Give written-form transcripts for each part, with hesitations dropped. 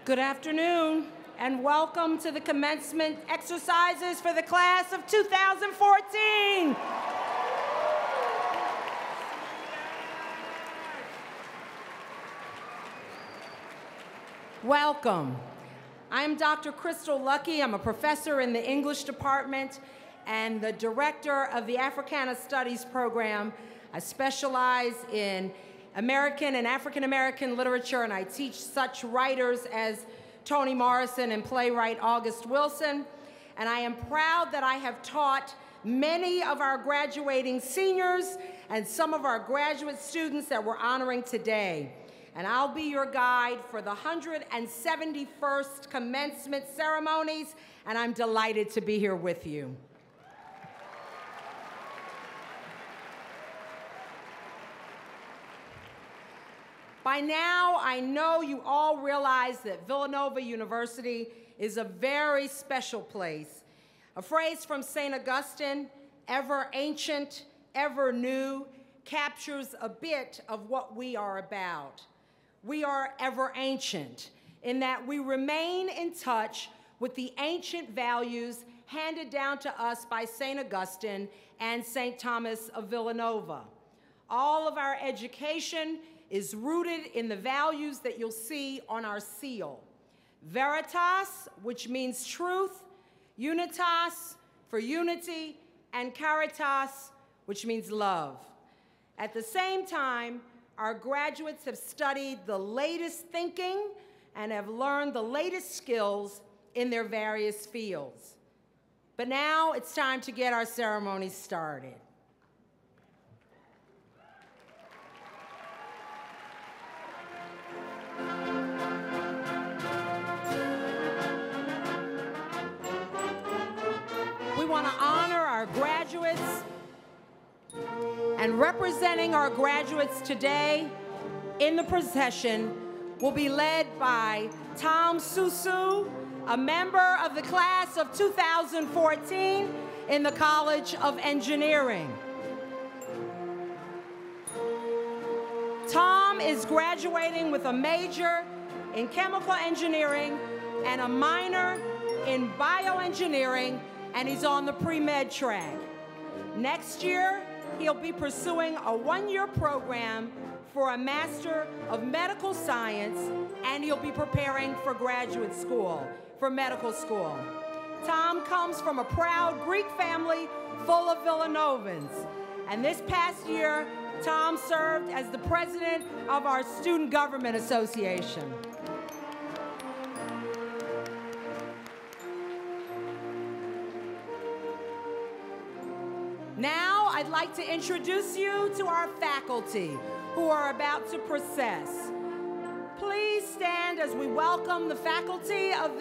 Good afternoon, and welcome to the commencement exercises for the class of 2014. Welcome. I'm Dr. Crystal Lucky. I'm a professor in the English department and the director of the Africana Studies program. I specialize in American and African American literature, and I teach such writers as Toni Morrison and playwright August Wilson. And I am proud that I have taught many of our graduating seniors and some of our graduate students that we're honoring today. And I'll be your guide for the 171st commencement ceremonies, and I'm delighted to be here with you. By now, I know you all realize that Villanova University is a very special place. A phrase from St. Augustine, ever ancient, ever new, captures a bit of what we are about. We are ever ancient in that we remain in touch with the ancient values handed down to us by St. Augustine and St. Thomas of Villanova. All of our education is rooted in the values that you'll see on our seal. Veritas, which means truth, unitas, for unity, and caritas, which means love. At the same time, our graduates have studied the latest thinking and have learned the latest skills in their various fields. But now it's time to get our ceremony started. We want to honor our graduates, and representing our graduates today in the procession will be led by Tom Susu, a member of the class of 2014 in the College of Engineering. Tom is graduating with a major in chemical engineering and a minor in bioengineering, and he's on the pre-med track. Next year, he'll be pursuing a one-year program for a Master of Medical Science, and he'll be preparing for graduate school, for medical school. Tom comes from a proud Greek family full of Villanovans. And this past year, Tom served as the president of our Student Government Association. Now, I'd like to introduce you to our faculty who are about to process. Please stand as we welcome the faculty of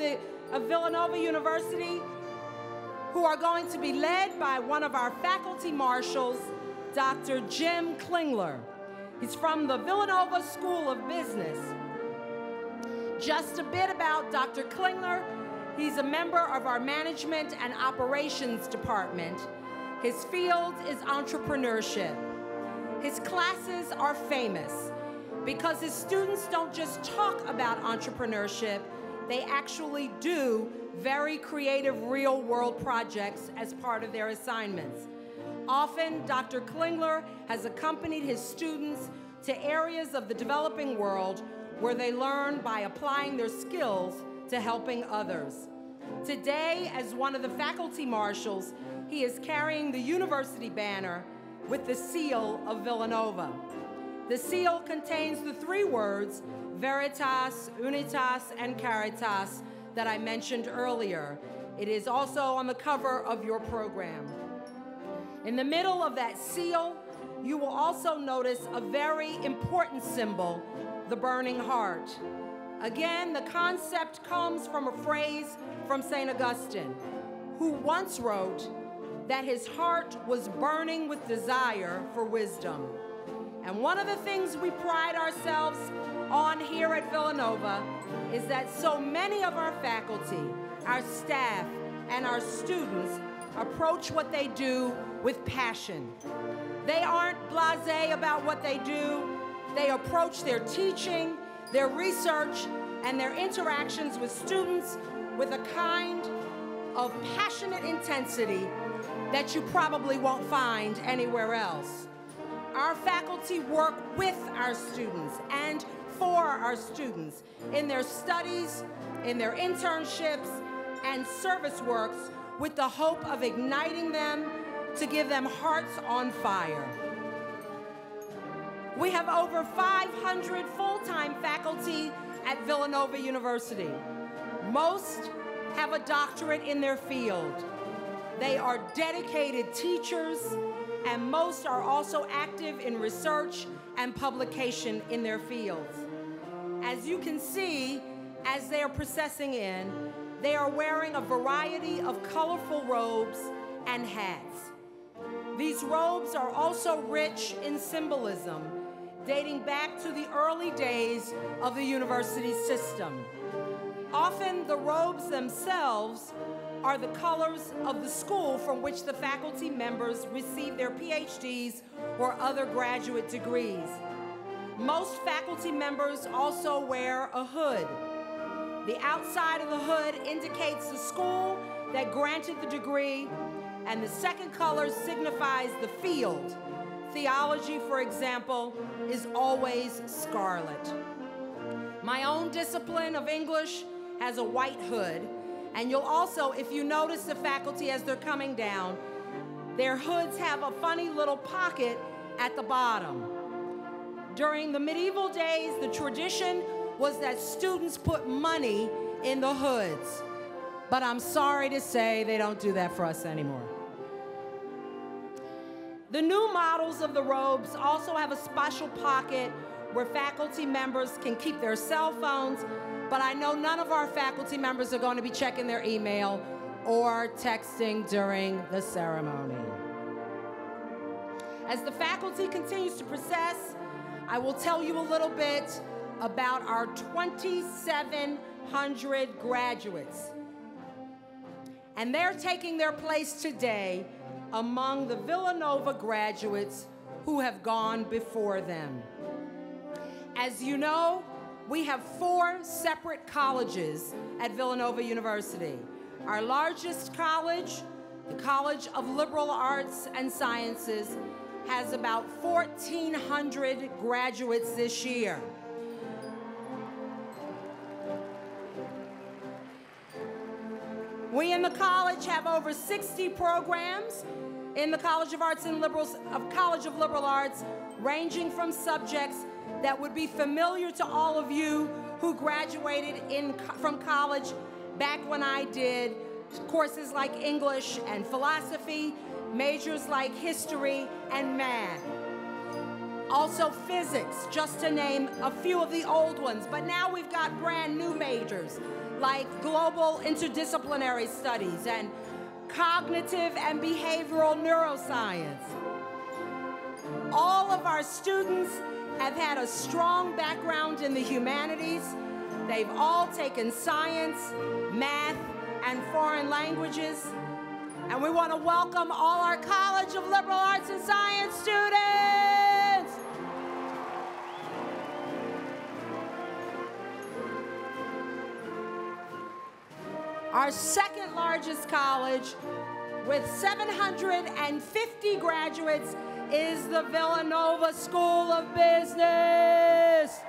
Villanova University, who are going to be led by one of our faculty marshals, Dr. Jim Klingler. He's from the Villanova School of Business. Just a bit about Dr. Klingler. He's a member of our Management and Operations Department. His field is entrepreneurship. His classes are famous because his students don't just talk about entrepreneurship, they actually do very creative real-world projects as part of their assignments. Often, Dr. Klingler has accompanied his students to areas of the developing world where they learn by applying their skills to helping others. Today, as one of the faculty marshals, he is carrying the university banner with the seal of Villanova. The seal contains the three words, Veritas, Unitas, and Caritas, that I mentioned earlier. It is also on the cover of your program. In the middle of that seal, you will also notice a very important symbol, the burning heart. Again, the concept comes from a phrase from St. Augustine, who once wrote that his heart was burning with desire for wisdom. And one of the things we pride ourselves on here at Villanova is that so many of our faculty, our staff, and our students approach what they do with passion. They aren't blasé about what they do. They approach their teaching, their research, and their interactions with students with a kind of passionate intensity that you probably won't find anywhere else. Our faculty work with our students and for our students in their studies, in their internships, and service works with the hope of igniting them to give them hearts on fire. We have over 500 full-time faculty at Villanova University. Most have a doctorate in their field. They are dedicated teachers, and most are also active in research and publication in their fields. As you can see, as they are processing in, they are wearing a variety of colorful robes and hats. These robes are also rich in symbolism, dating back to the early days of the university system. Often the robes themselves are the colors of the school from which the faculty members receive their PhDs or other graduate degrees. Most faculty members also wear a hood. The outside of the hood indicates the school that granted the degree, and the second color signifies the field. Theology, for example, is always scarlet. My own discipline of English has a white hood, and you'll also, if you notice the faculty as they're coming down, their hoods have a funny little pocket at the bottom. During the medieval days, the tradition was that students put money in the hoods, but I'm sorry to say they don't do that for us anymore. The new models of the robes also have a special pocket where faculty members can keep their cell phones, but I know none of our faculty members are going to be checking their email or texting during the ceremony. As the faculty continues to process, I will tell you a little bit about our 2,700 graduates. And they're taking their place today among the Villanova graduates who have gone before them. As you know, we have 4 separate colleges at Villanova University. Our largest college, the College of Liberal Arts and Sciences, has about 1,400 graduates this year. We in the college have over 60 programs in the College of Liberal Arts, ranging from subjects that would be familiar to all of you who graduated from college back when I did, courses like English and philosophy, majors like history and math. Also physics, just to name a few of the old ones. But now we've got brand new majors like global interdisciplinary studies and cognitive and behavioral neuroscience. All of our students have had a strong background in the humanities. They've all taken science, math, and foreign languages. And we want to welcome all our College of Liberal Arts and Science students. Our second largest college, with 750 graduates, is the Villanova School of Business.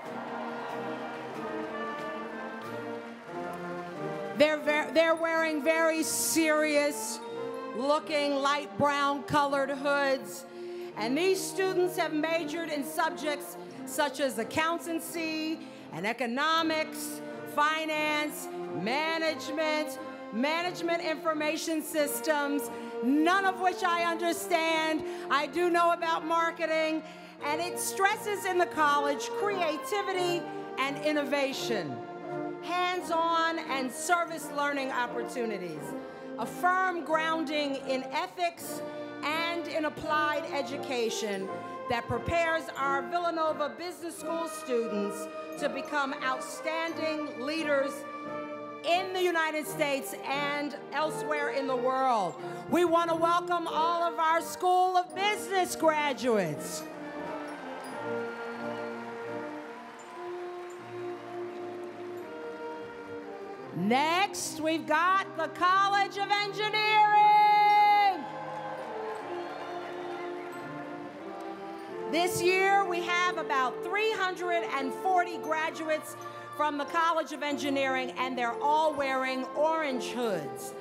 They're wearing very serious looking light brown colored hoods. And these students have majored in subjects such as accountancy and economics, finance, management information systems, none of which I understand. I do know about marketing, and it stresses in the college creativity and innovation, hands-on and service learning opportunities, a firm grounding in ethics and in applied education that prepares our Villanova Business School students to become outstanding leaders in the United States and elsewhere in the world. We want to welcome all of our School of Business graduates. Next, we've got the College of Engineering. This year, we have about 340 graduates from the College of Engineering, and they're all wearing orange hoods.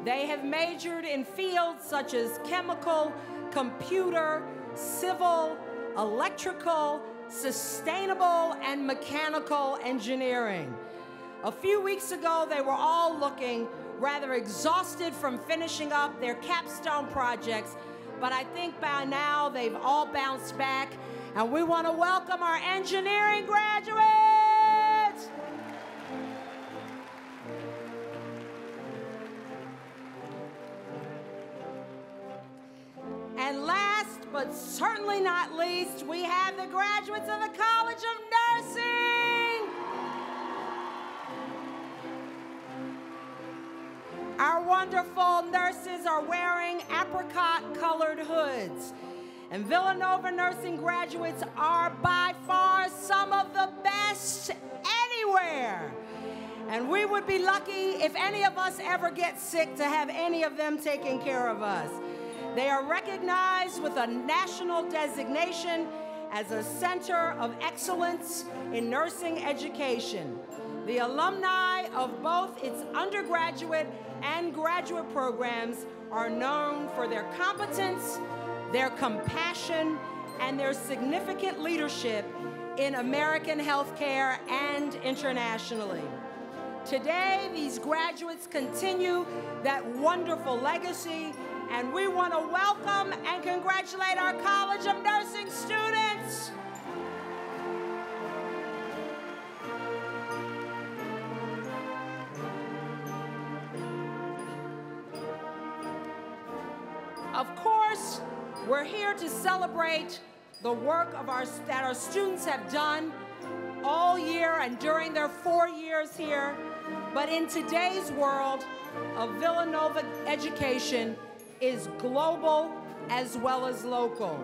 They have majored in fields such as chemical, computer, civil, electrical, sustainable, and mechanical engineering. A few weeks ago, they were all looking rather exhausted from finishing up their capstone projects, but I think by now they've all bounced back, and we want to welcome our engineering graduates. And last but certainly not least, we have the graduates of the College of Nursing. Our wonderful nurses are wearing apricot-colored hoods. And Villanova nursing graduates are by far some of the best anywhere. And we would be lucky if any of us ever get sick to have any of them taking care of us. They are recognized with a national designation as a center of excellence in nursing education. The alumni of both its undergraduate and graduate programs are known for their competence, their compassion, and their significant leadership in American healthcare and internationally. Today, these graduates continue that wonderful legacy, and we want to welcome and congratulate our College of Nursing students. Of course, we're here to celebrate the work of that our students have done all year and during their 4 years here. But in today's world of Villanova education is global as well as local.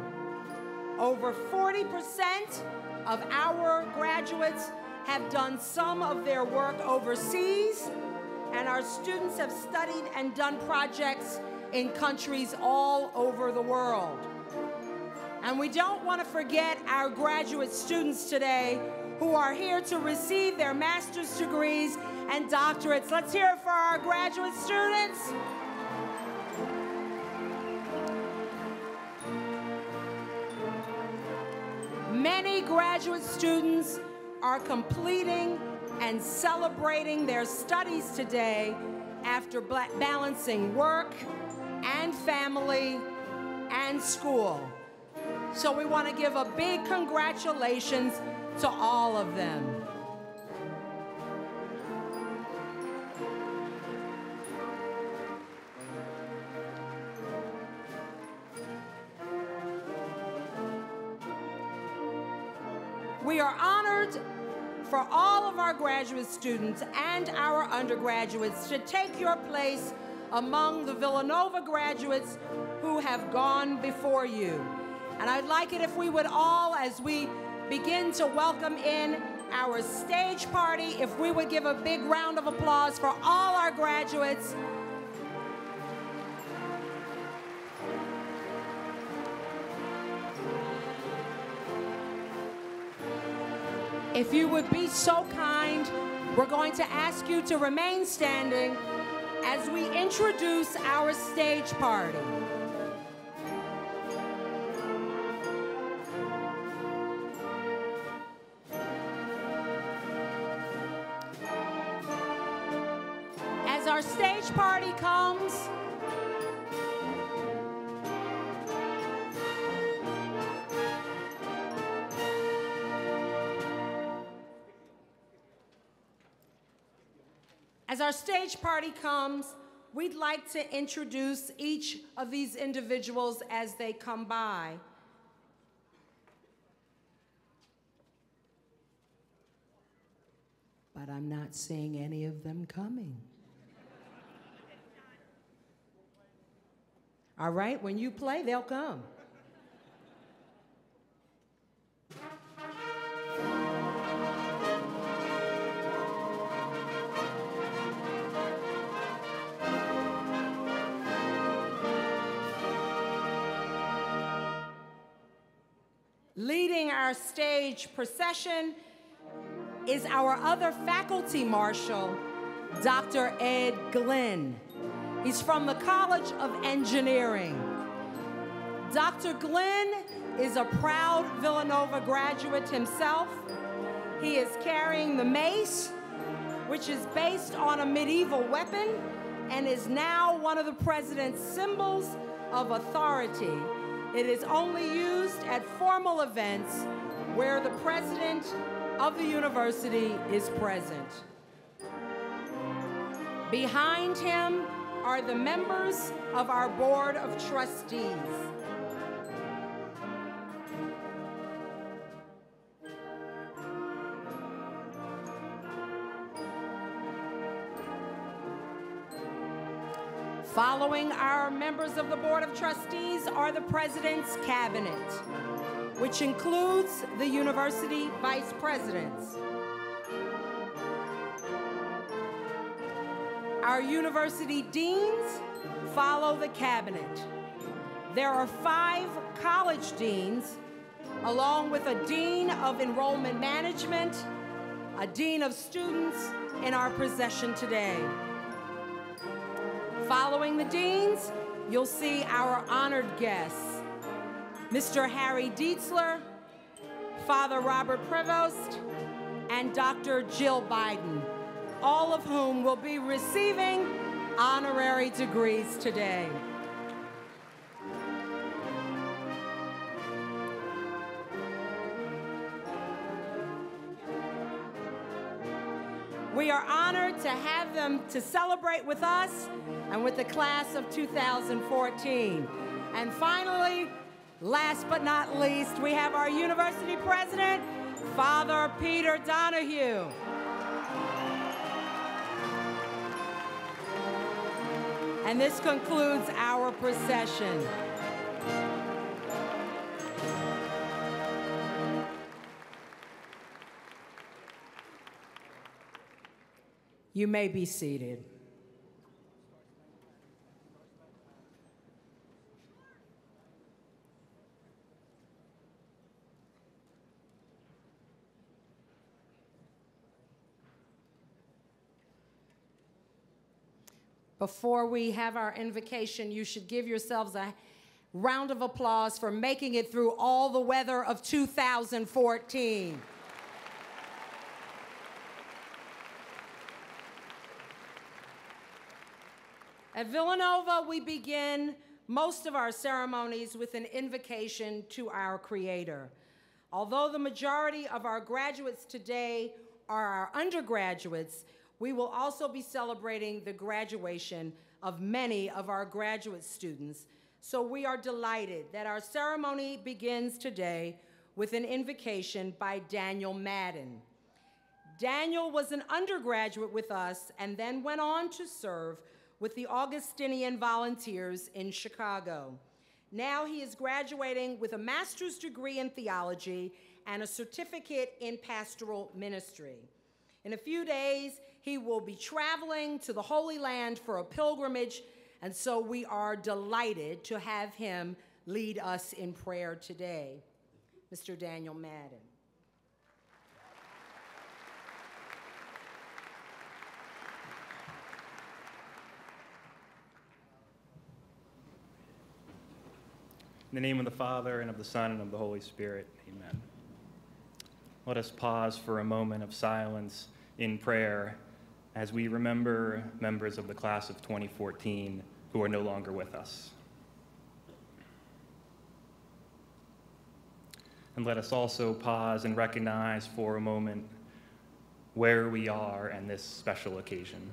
Over 40% of our graduates have done some of their work overseas, and our students have studied and done projects in countries all over the world. And we don't want to forget our graduate students today who are here to receive their master's degrees and doctorates. Let's hear it for our graduate students. Many graduate students are completing and celebrating their studies today after balancing work and family and school. So we want to give a big congratulations to all of them. We are honored for all of our graduate students and our undergraduates to take your place among the Villanova graduates who have gone before you. And I'd like it if we would all, as we begin to welcome in our stage party, if we would give a big round of applause for all our graduates. If you would be so kind, we're going to ask you to remain standing as we introduce our stage party. As our stage party comes, we'd like to introduce each of these individuals as they come by. But I'm not seeing any of them coming. All right, when you play, they'll come. Leading our stage procession is our other faculty marshal, Dr. Ed Glenn. He's from the College of Engineering. Dr. Glenn is a proud Villanova graduate himself. He is carrying the mace, which is based on a medieval weapon and is now one of the president's symbols of authority. It is only used at formal events where the president of the university is present. Behind him are the members of our Board of Trustees. Following our members of the Board of Trustees are the President's Cabinet, which includes the university vice presidents. Our university deans follow the cabinet. There are 5 college deans, along with a dean of enrollment management, a dean of students in our procession today. Following the deans, you'll see our honored guests, Mr. Harry Dietzler, Father Robert Prevost, and Dr. Jill Biden, all of whom will be receiving honorary degrees today. We are honored to have them to celebrate with us and with the class of 2014. And finally, last but not least, we have our university president, Father Peter Donahue. And this concludes our procession. You may be seated. Before we have our invocation, you should give yourselves a round of applause for making it through all the weather of 2014. At Villanova, we begin most of our ceremonies with an invocation to our Creator. Although the majority of our graduates today are our undergraduates, we will also be celebrating the graduation of many of our graduate students. So we are delighted that our ceremony begins today with an invocation by Daniel Madden. Daniel was an undergraduate with us and then went on to serve with the Augustinian Volunteers in Chicago. Now he is graduating with a master's degree in theology and a certificate in pastoral ministry. In a few days, he will be traveling to the Holy Land for a pilgrimage, and so we are delighted to have him lead us in prayer today. Mr. Daniel Madden. In the name of the Father, and of the Son, and of the Holy Spirit, amen. Let us pause for a moment of silence in prayer as we remember members of the class of 2014 who are no longer with us. And let us also pause and recognize for a moment where we are in this special occasion.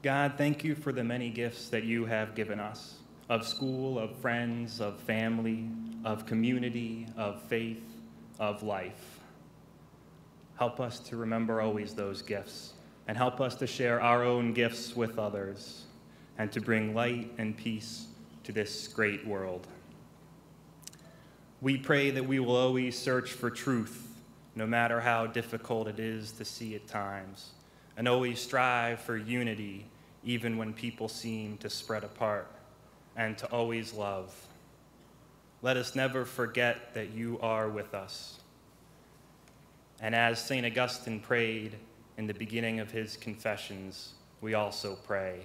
God, thank you for the many gifts that you have given us, of school, of friends, of family, of community, of faith, of life. Help us to remember always those gifts, and help us to share our own gifts with others, and to bring light and peace to this great world. We pray that we will always search for truth, no matter how difficult it is to see at times, and always strive for unity even when people seem to spread apart, and to always love, let us never forget that you are with us. And as St. Augustine prayed in the beginning of his Confessions, we also pray,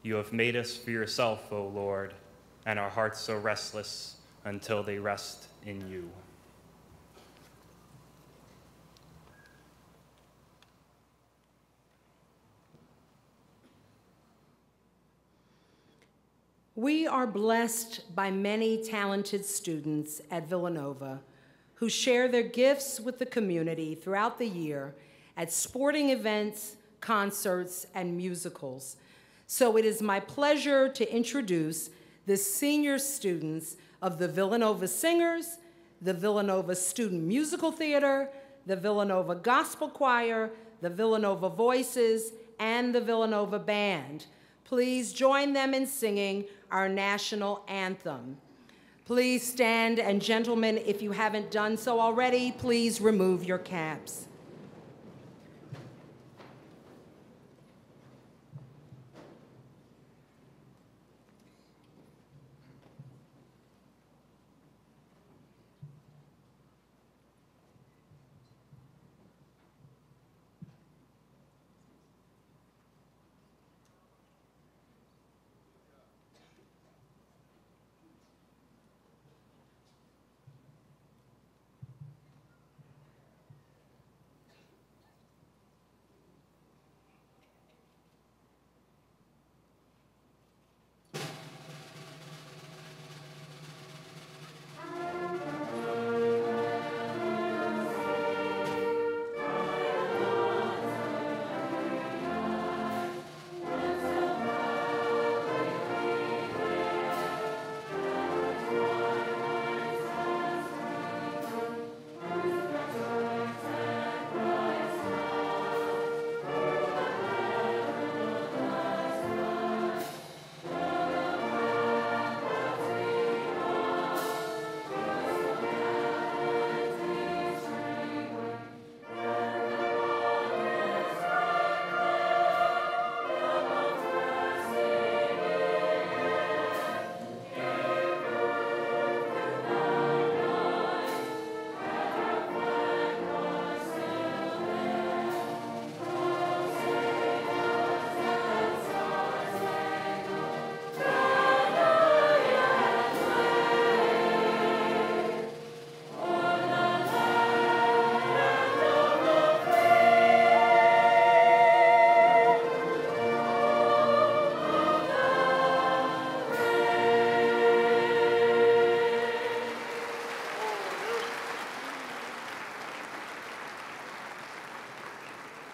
you have made us for yourself, O Lord, and our hearts are restless until they rest in you. We are blessed by many talented students at Villanova who share their gifts with the community throughout the year at sporting events, concerts, and musicals. So it is my pleasure to introduce the senior students of the Villanova Singers, the Villanova Student Musical Theater, the Villanova Gospel Choir, the Villanova Voices, and the Villanova Band. Please join them in singing our national anthem. Please stand, and gentlemen, if you haven't done so already, please remove your caps.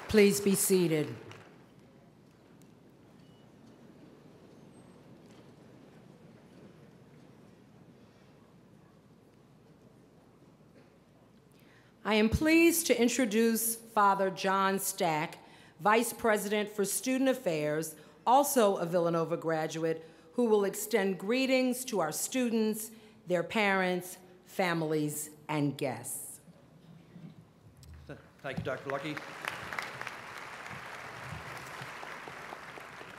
Please be seated. I am pleased to introduce Father John Stack, Vice President for Student Affairs, also a Villanova graduate, who will extend greetings to our students, their parents, families, and guests. Thank you, Dr. Lucky.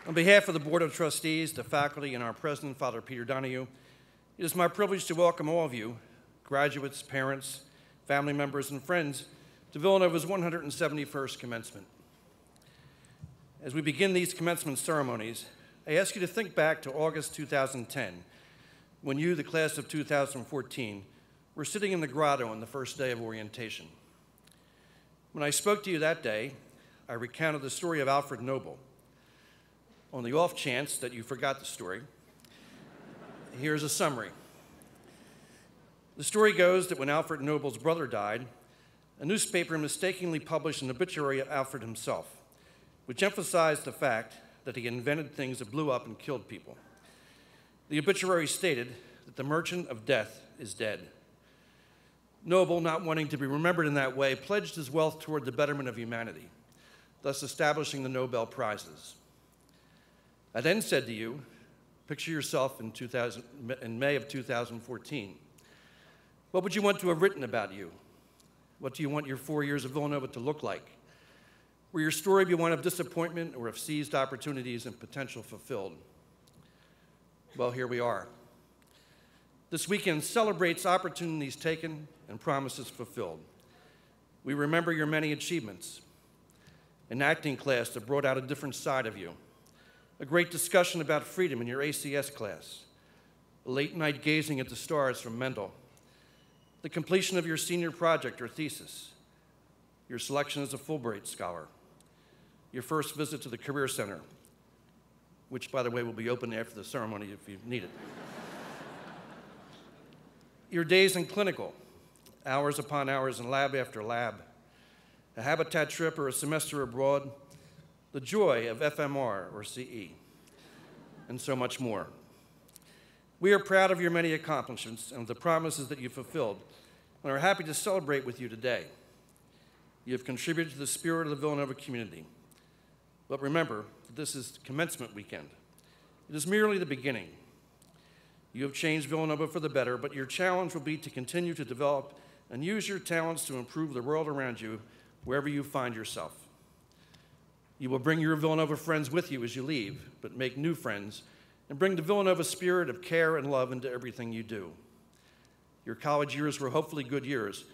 On behalf of the Board of Trustees, the faculty, and our president, Father Peter Donahue, it is my privilege to welcome all of you, graduates, parents, family members, and friends, to Villanova's 171st commencement. As we begin these commencement ceremonies, I ask you to think back to August 2010, when you, the class of 2014, were sitting in the grotto on the first day of orientation. When I spoke to you that day, I recounted the story of Alfred Noble. On the off chance that you forgot the story, here's a summary. The story goes that when Alfred Noble's brother died, a newspaper mistakenly published an obituary of Alfred himself, which emphasized the fact that he invented things that blew up and killed people. The obituary stated that the merchant of death is dead. Noble, not wanting to be remembered in that way, pledged his wealth toward the betterment of humanity, thus establishing the Nobel Prizes. I then said to you, picture yourself in May of 2014. What would you want to have written about you? What do you want your 4 years of Villanova to look like? Will your story be one of disappointment or of seized opportunities and potential fulfilled? Well, here we are. This weekend celebrates opportunities taken and promises fulfilled. We remember your many achievements, an acting class that brought out a different side of you, a great discussion about freedom in your ACS class, a late night gazing at the stars from Mendel, the completion of your senior project or thesis, your selection as a Fulbright scholar, your first visit to the Career Center, which, by the way, will be open after the ceremony if you need it. Your days in clinical, hours upon hours in lab after lab, a habitat trip or a semester abroad, the joy of FMR or CE, and so much more. We are proud of your many accomplishments and the promises that you fulfilled, and are happy to celebrate with you today. You have contributed to the spirit of the Villanova community. But remember, this is commencement weekend. It is merely the beginning. You have changed Villanova for the better, but your challenge will be to continue to develop and use your talents to improve the world around you wherever you find yourself. You will bring your Villanova friends with you as you leave, but make new friends and bring the Villanova spirit of care and love into everything you do. Your college years were hopefully good years,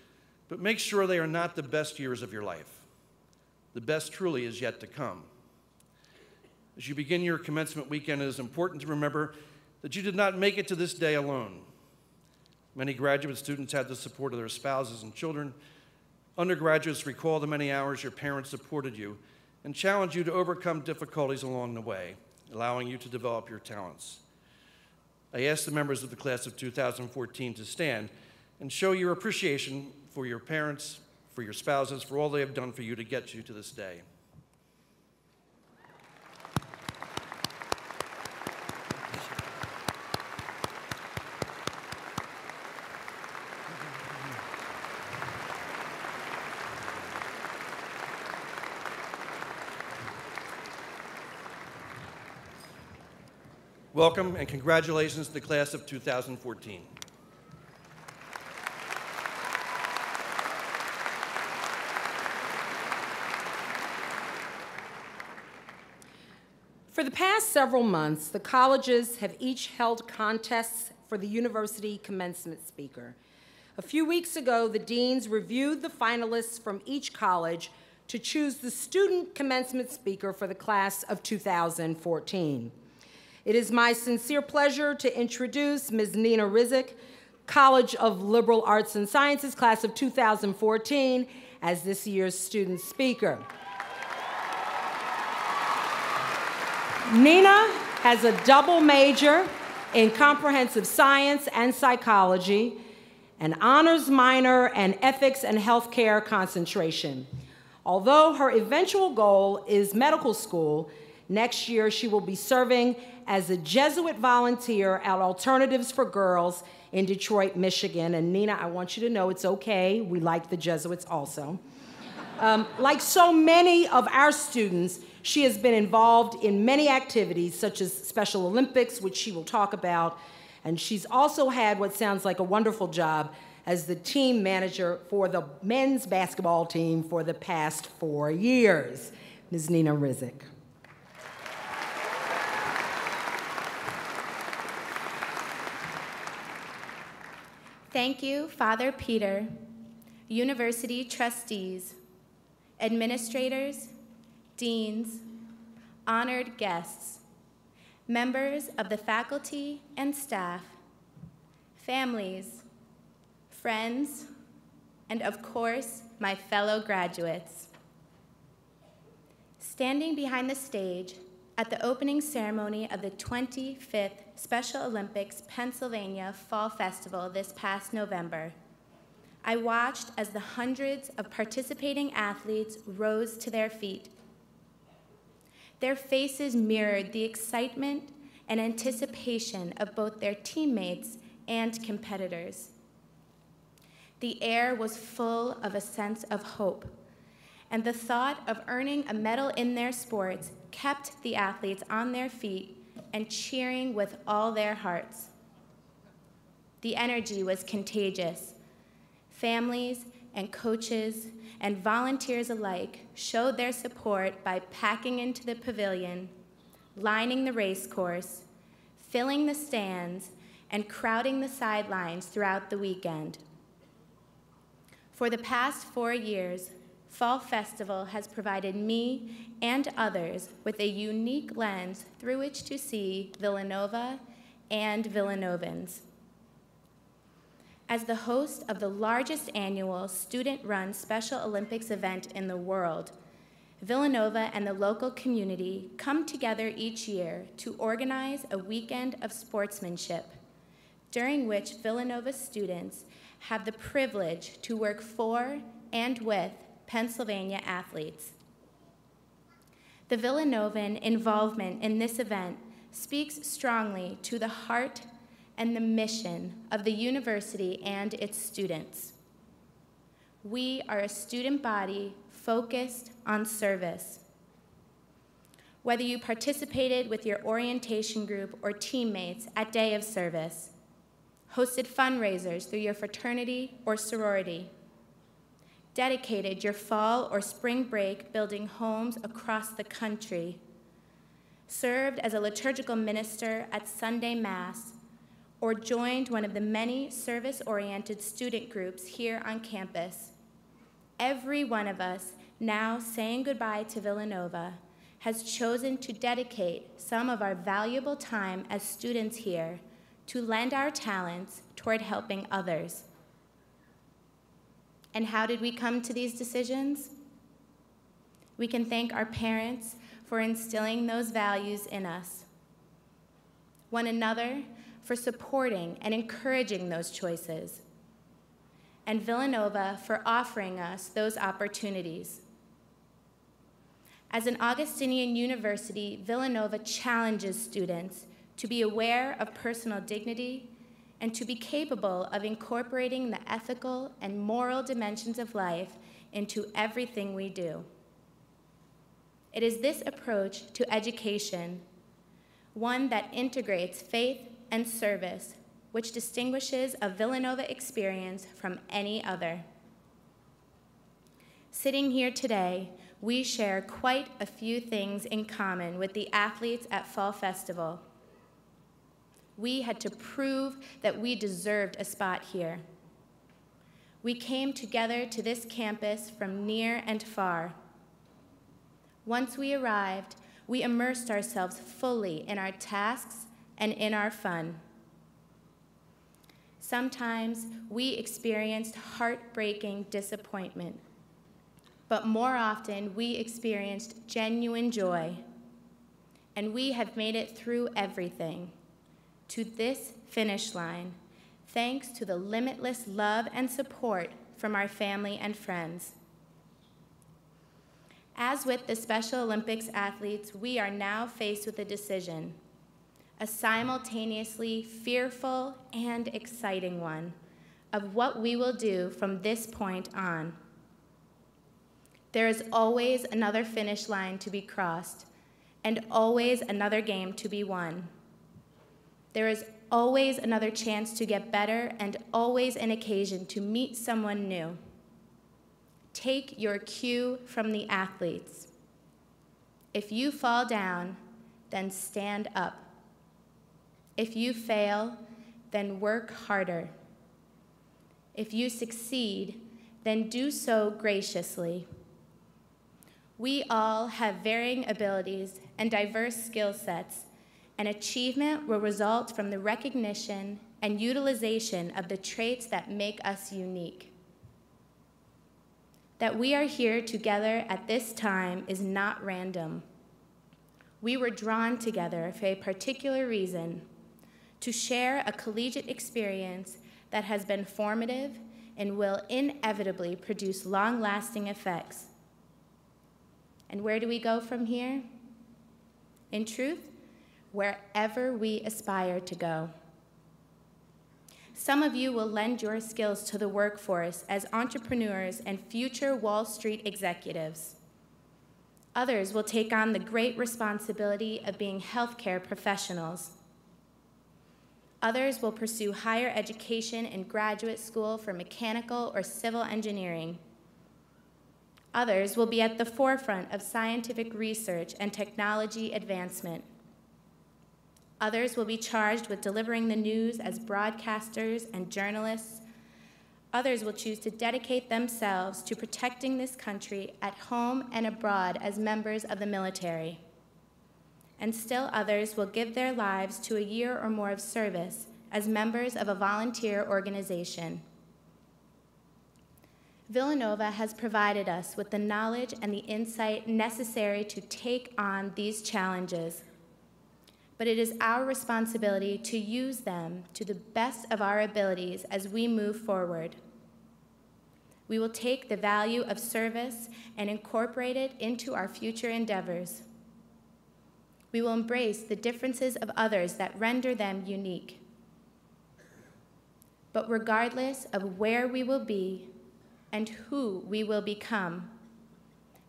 but make sure they are not the best years of your life. The best truly is yet to come. As you begin your commencement weekend, it is important to remember that you did not make it to this day alone. Many graduate students had the support of their spouses and children. Undergraduates recall the many hours your parents supported you and challenged you to overcome difficulties along the way, allowing you to develop your talents. I ask the members of the class of 2014 to stand and show your appreciation for your parents, for your spouses, for all they have done for you to get you to this day. Welcome and congratulations to the class of 2014. For the past several months, the colleges have each held contests for the university commencement speaker. A few weeks ago, the deans reviewed the finalists from each college to choose the student commencement speaker for the class of 2014. It is my sincere pleasure to introduce Ms. Nina Rizek, College of Liberal Arts and Sciences, class of 2014, as this year's student speaker. Nina has a double major in comprehensive science and psychology, an honors minor in ethics and healthcare concentration. Although her eventual goal is medical school, next year she will be serving as a Jesuit volunteer at Alternatives for Girls in Detroit, Michigan. And Nina, I want you to know it's okay. We like the Jesuits also. Like so many of our students, she has been involved in many activities, such as Special Olympics, which she will talk about. And she's also had what sounds like a wonderful job as the team manager for the men's basketball team for the past 4 years. Ms. Nina Rizek. Thank you, Father Peter, university trustees, administrators, deans, honored guests, members of the faculty and staff, families, friends, and of course, my fellow graduates. Standing behind the stage at the opening ceremony of the 25th Special Olympics Pennsylvania Fall Festival this past November, I watched as the hundreds of participating athletes rose to their feet. Their faces mirrored the excitement and anticipation of both their teammates and competitors. The air was full of a sense of hope, and the thought of earning a medal in their sports kept the athletes on their feet and cheering with all their hearts. The energy was contagious. Families and coaches and volunteers alike showed their support by packing into the pavilion, lining the race course, filling the stands, and crowding the sidelines throughout the weekend. For the past 4 years, Fall Festival has provided me and others with a unique lens through which to see Villanova and Villanovans. As the host of the largest annual student-run Special Olympics event in the world, Villanova and the local community come together each year to organize a weekend of sportsmanship, during which Villanova students have the privilege to work for and with Pennsylvania athletes. The Villanovan involvement in this event speaks strongly to the heart and the mission of the university and its students. We are a student body focused on service. Whether you participated with your orientation group or teammates at Day of Service, hosted fundraisers through your fraternity or sorority, dedicated your fall or spring break building homes across the country, served as a liturgical minister at Sunday Mass, or joined one of the many service-oriented student groups here on campus, every one of us now saying goodbye to Villanova has chosen to dedicate some of our valuable time as students here to lend our talents toward helping others. And how did we come to these decisions? We can thank our parents for instilling those values in us, one another for supporting and encouraging those choices, and Villanova for offering us those opportunities. As an Augustinian university, Villanova challenges students to be aware of personal dignity and to be capable of incorporating the ethical and moral dimensions of life into everything we do. It is this approach to education, one that integrates faith and service, which distinguishes a Villanova experience from any other. Sitting here today, we share quite a few things in common with the athletes at Fall Festival. We had to prove that we deserved a spot here. We came together to this campus from near and far. Once we arrived, we immersed ourselves fully in our tasks and in our fun. Sometimes we experienced heartbreaking disappointment, but more often we experienced genuine joy, and we have made it through everything to this finish line, thanks to the limitless love and support from our family and friends. As with the Special Olympics athletes, we are now faced with a decision, a simultaneously fearful and exciting one, of what we will do from this point on. There is always another finish line to be crossed, and always another game to be won. There is always another chance to get better, and always an occasion to meet someone new. Take your cue from the athletes. If you fall down, then stand up. If you fail, then work harder. If you succeed, then do so graciously. We all have varying abilities and diverse skill sets, and achievement will result from the recognition and utilization of the traits that make us unique. That we are here together at this time is not random. We were drawn together for a particular reason, to share a collegiate experience that has been formative and will inevitably produce long-lasting effects. And where do we go from here? In truth, wherever we aspire to go. Some of you will lend your skills to the workforce as entrepreneurs and future Wall Street executives. Others will take on the great responsibility of being healthcare professionals. Others will pursue higher education in graduate school for mechanical or civil engineering. Others will be at the forefront of scientific research and technology advancement. Others will be charged with delivering the news as broadcasters and journalists. Others will choose to dedicate themselves to protecting this country at home and abroad as members of the military. And still others will give their lives to a year or more of service as members of a volunteer organization. Villanova has provided us with the knowledge and the insight necessary to take on these challenges, but it is our responsibility to use them to the best of our abilities as we move forward. We will take the value of service and incorporate it into our future endeavors. We will embrace the differences of others that render them unique. But regardless of where we will be and who we will become,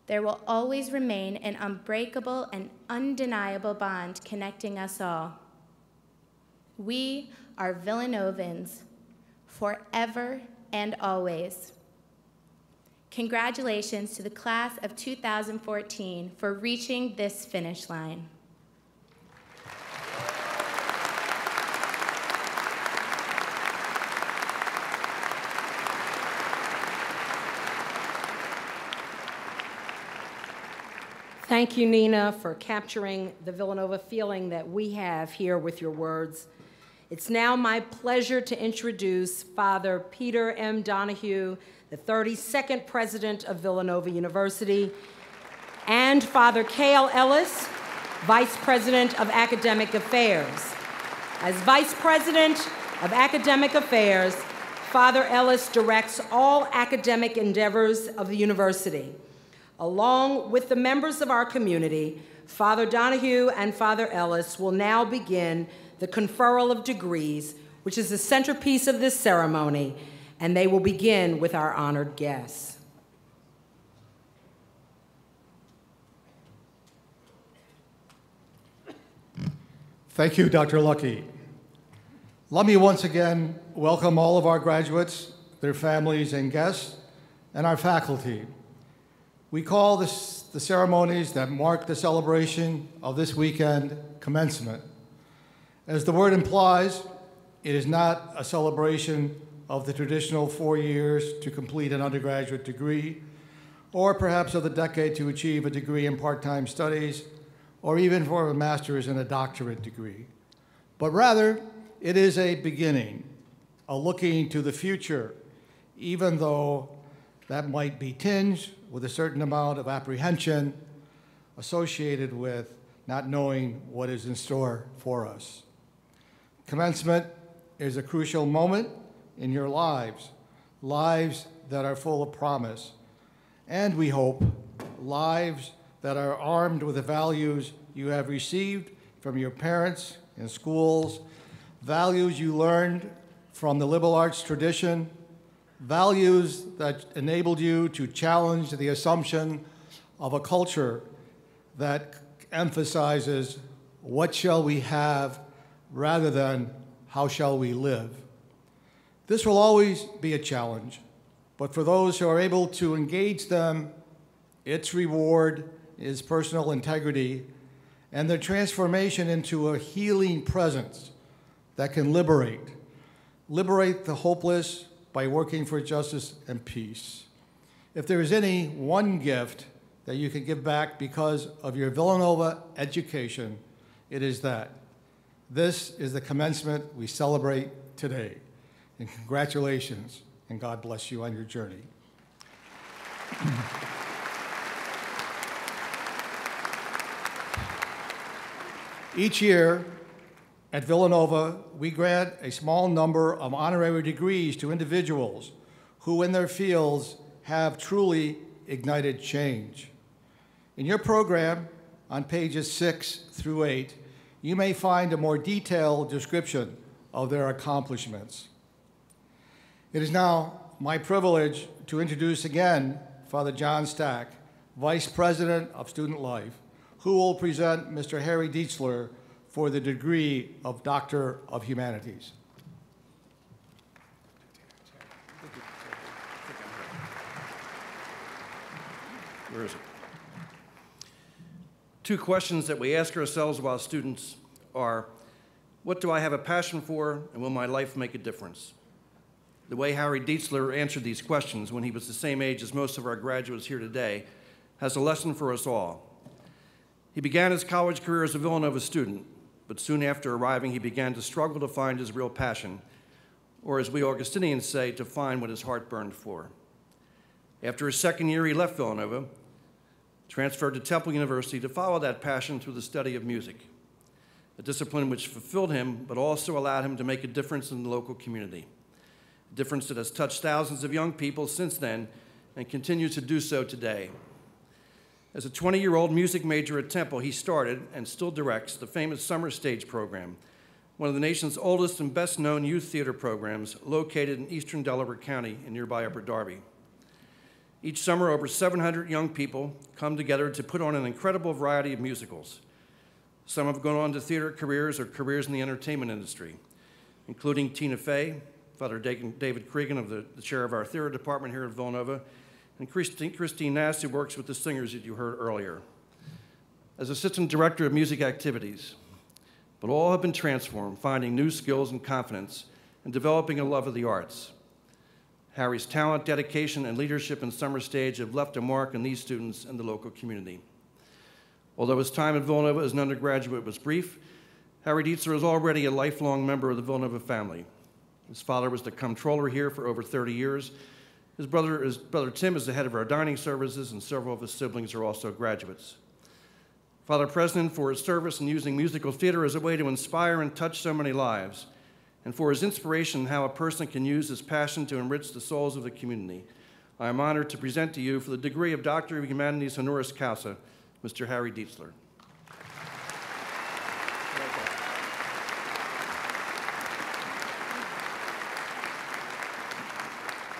there will always remain an unbreakable and undeniable bond connecting us all. We are Villanovans, forever and always. Congratulations to the class of 2014 for reaching this finish line. Thank you, Nina, for capturing the Villanova feeling that we have here with your words. It's now my pleasure to introduce Father Peter M. Donahue, the 32nd president of Villanova University, and Father Cale Ellis, vice president of academic affairs. As vice president of academic affairs, Father Ellis directs all academic endeavors of the university. Along with the members of our community, Father Donahue and Father Ellis will now begin the conferral of degrees, which is the centerpiece of this ceremony, and they will begin with our honored guests. Thank you, Dr. Lucky. Let me once again welcome all of our graduates, their families and guests, and our faculty. We call this the ceremonies that mark the celebration of this weekend commencement. As the word implies, it is not a celebration of the traditional 4 years to complete an undergraduate degree, or perhaps of the decade to achieve a degree in part-time studies, or even for a master's and a doctorate degree. But rather, it is a beginning, a looking to the future, even though that might be tinged with a certain amount of apprehension associated with not knowing what is in store for us. Commencement is a crucial moment in your lives, lives that are full of promise, and we hope lives that are armed with the values you have received from your parents in schools, values you learned from the liberal arts tradition, values that enabled you to challenge the assumption of a culture that emphasizes what shall we have rather than how shall we live. This will always be a challenge, but for those who are able to engage them, its reward is personal integrity and their transformation into a healing presence that can liberate the hopeless by working for justice and peace. If there is any one gift that you can give back because of your Villanova education, it is that. This is the commencement we celebrate today. And congratulations, and God bless you on your journey. Each year at Villanova, we grant a small number of honorary degrees to individuals who in their fields have truly ignited change. In your program, on pages 6 through 8, you may find a more detailed description of their accomplishments. It is now my privilege to introduce again Father John Stack, Vice President of Student Life, who will present Mr. Harry Dietzler for the degree of Doctor of Humanities. Where is it? Two questions that we ask ourselves while students are What do I have a passion for, and will my life make a difference? The way Harry Dietzler answered these questions when he was the same age as most of our graduates here today has a lesson for us all. He began his college career as a Villanova student, but soon after arriving, he began to struggle to find his real passion, or as we Augustinians say, to find what his heart burned for. After his second year, he left Villanova, transferred to Temple University to follow that passion through the study of music, a discipline which fulfilled him, but also allowed him to make a difference in the local community, a difference that has touched thousands of young people since then and continues to do so today. As a 20-year-old music major at Temple, he started and still directs the famous Summer Stage program, one of the nation's oldest and best-known youth theater programs located in eastern Delaware County in nearby Upper Darby. Each summer, over 700 young people come together to put on an incredible variety of musicals. Some have gone on to theater careers or careers in the entertainment industry, including Tina Fey, Father David Cregan, of the chair of our theater department here at Villanova, and Christine Nass, who works with the singers that you heard earlier, as assistant director of music activities. But all have been transformed, finding new skills and confidence, and developing a love of the arts. Harry's talent, dedication, and leadership in Summer Stage have left a mark on these students and the local community. Although his time at Villanova as an undergraduate was brief, Harry Dietzler is already a lifelong member of the Villanova family. His father was the comptroller here for over 30 years. His brother Tim is the head of our dining services, and several of his siblings are also graduates. Father President, for his service in using musical theater as a way to inspire and touch so many lives, and for his inspiration in how a person can use his passion to enrich the souls of the community, I am honored to present to you for the degree of Doctor of Humanities honoris causa, Mr. Harry Dietzler.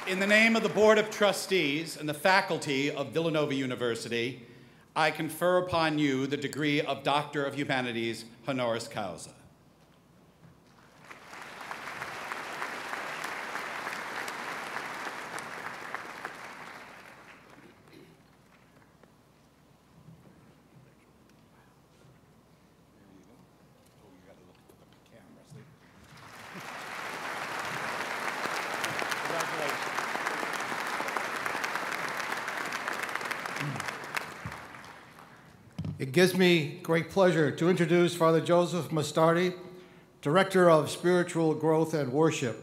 In the name of the Board of Trustees and the faculty of Villanova University, I confer upon you the degree of Doctor of Humanities honoris causa. It gives me great pleasure to introduce Father Joseph Mastardi, Director of Spiritual Growth and Worship.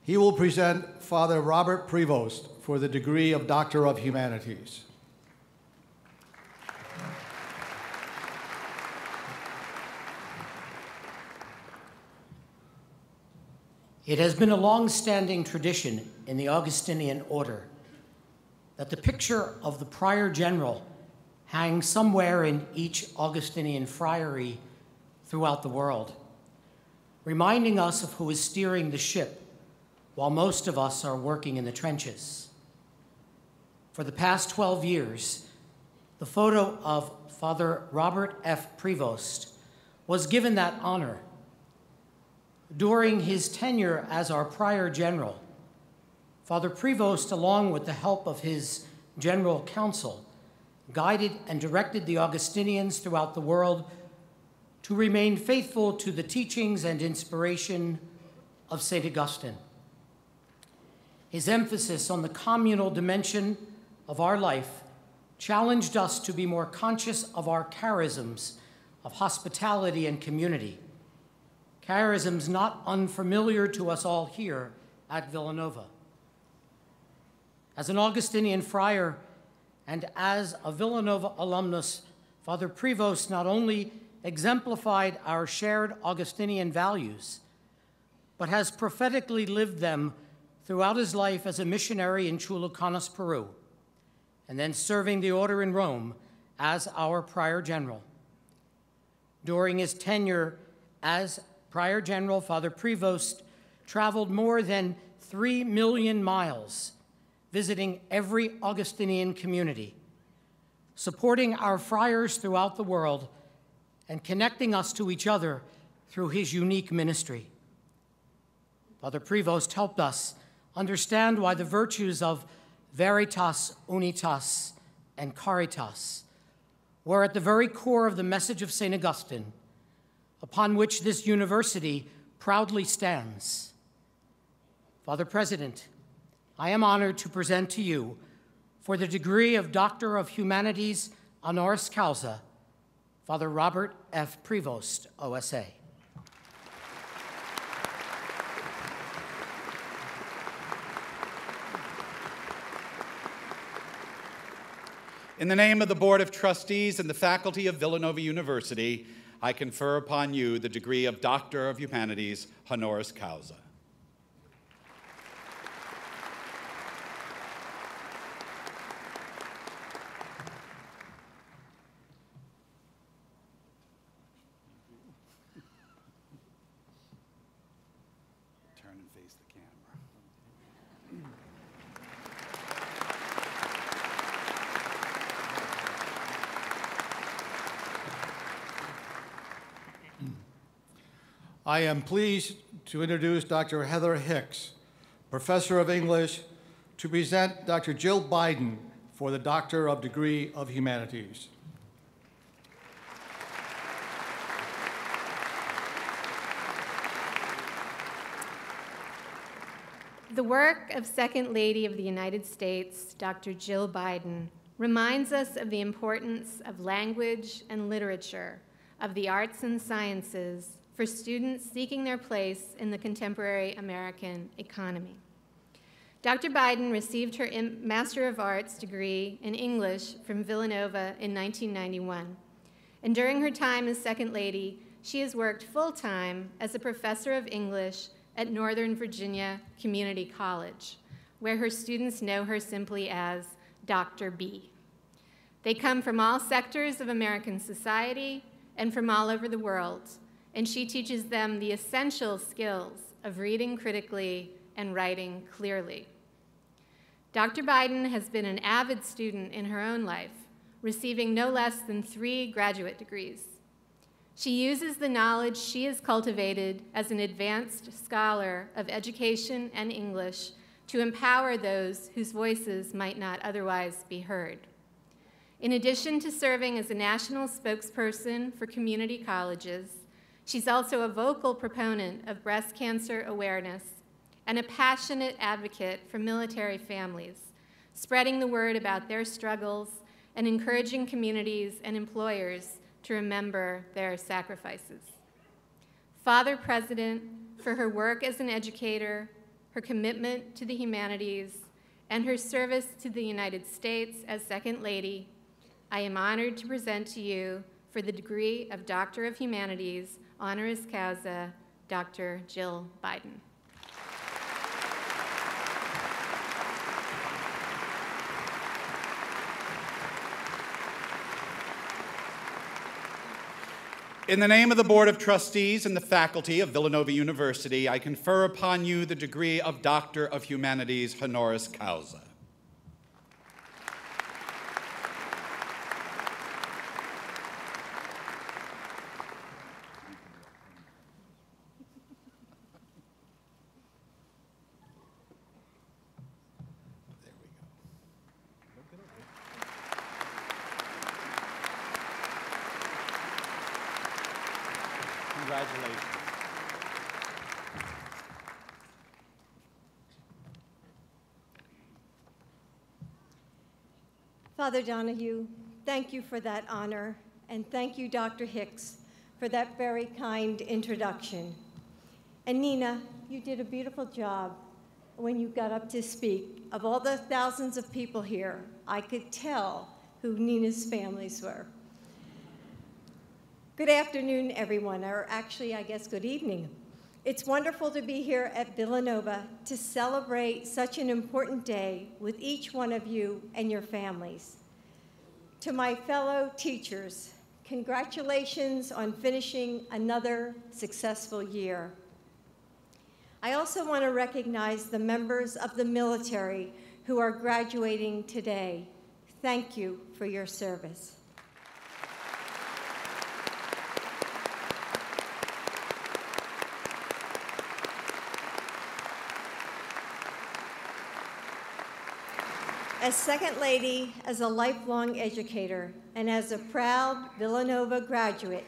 He will present Father Robert Prevost for the degree of Doctor of Humanities. It has been a long-standing tradition in the Augustinian order that the picture of the prior general hangs somewhere in each Augustinian friary throughout the world, reminding us of who is steering the ship while most of us are working in the trenches. For the past 12 years, the photo of Father Robert F. Prevost was given that honor. During his tenure as our prior general, Father Prevost, along with the help of his general council, guided and directed the Augustinians throughout the world to remain faithful to the teachings and inspiration of St. Augustine. His emphasis on the communal dimension of our life challenged us to be more conscious of our charisms of hospitality and community, charisms not unfamiliar to us all here at Villanova. As an Augustinian friar and as a Villanova alumnus, Father Prevost not only exemplified our shared Augustinian values, but has prophetically lived them throughout his life as a missionary in Chulucanos, Peru, and then serving the order in Rome as our prior general. During his tenure as prior general, Father Prevost traveled more than 3 million miles, visiting every Augustinian community, supporting our friars throughout the world, and connecting us to each other through his unique ministry. Father Prevost helped us understand why the virtues of veritas, unitas, and caritas were at the very core of the message of St. Augustine, upon which this university proudly stands. Father President, I am honored to present to you, for the degree of Doctor of Humanities honoris causa, Father Robert F. Prevost, OSA. In the name of the Board of Trustees and the faculty of Villanova University, I confer upon you the degree of Doctor of Humanities honoris causa. Turn and face the camera. I am pleased to introduce Dr. Heather Hicks, Professor of English, to present Dr. Jill Biden for the Doctor of Degree of Humanities. The work of Second Lady of the United States, Dr. Jill Biden, reminds us of the importance of language and literature, of the arts and sciences, for students seeking their place in the contemporary American economy. Dr. Biden received her Master of Arts degree in English from Villanova in 1991. And during her time as Second Lady, she has worked full-time as a professor of English at Northern Virginia Community College, where her students know her simply as Dr. B. They come from all sectors of American society and from all over the world, and she teaches them the essential skills of reading critically and writing clearly. Dr. Biden has been an avid student in her own life, receiving no less than 3 graduate degrees. She uses the knowledge she has cultivated as an advanced scholar of education and English to empower those whose voices might not otherwise be heard. In addition to serving as a national spokesperson for community colleges, she's also a vocal proponent of breast cancer awareness and a passionate advocate for military families, spreading the word about their struggles and encouraging communities and employers to remember their sacrifices. Father President, for her work as an educator, her commitment to the humanities, and her service to the United States as Second Lady, I am honored to present to you, for the degree of Doctor of Humanities, honoris causa, Dr. Jill Biden. In the name of the Board of Trustees and the faculty of Villanova University, I confer upon you the degree of Doctor of Humanities honoris causa. Congratulations. Father Donahue, thank you for that honor, and thank you, Dr. Hicks, for that very kind introduction. And Nina, you did a beautiful job when you got up to speak. Of all the thousands of people here, I could tell who Nina's families were. Good afternoon, everyone, or actually, I guess, good evening. It's wonderful to be here at Villanova to celebrate such an important day with each one of you and your families. To my fellow teachers, congratulations on finishing another successful year. I also want to recognize the members of the military who are graduating today. Thank you for your service. As Second Lady, as a lifelong educator, and as a proud Villanova graduate,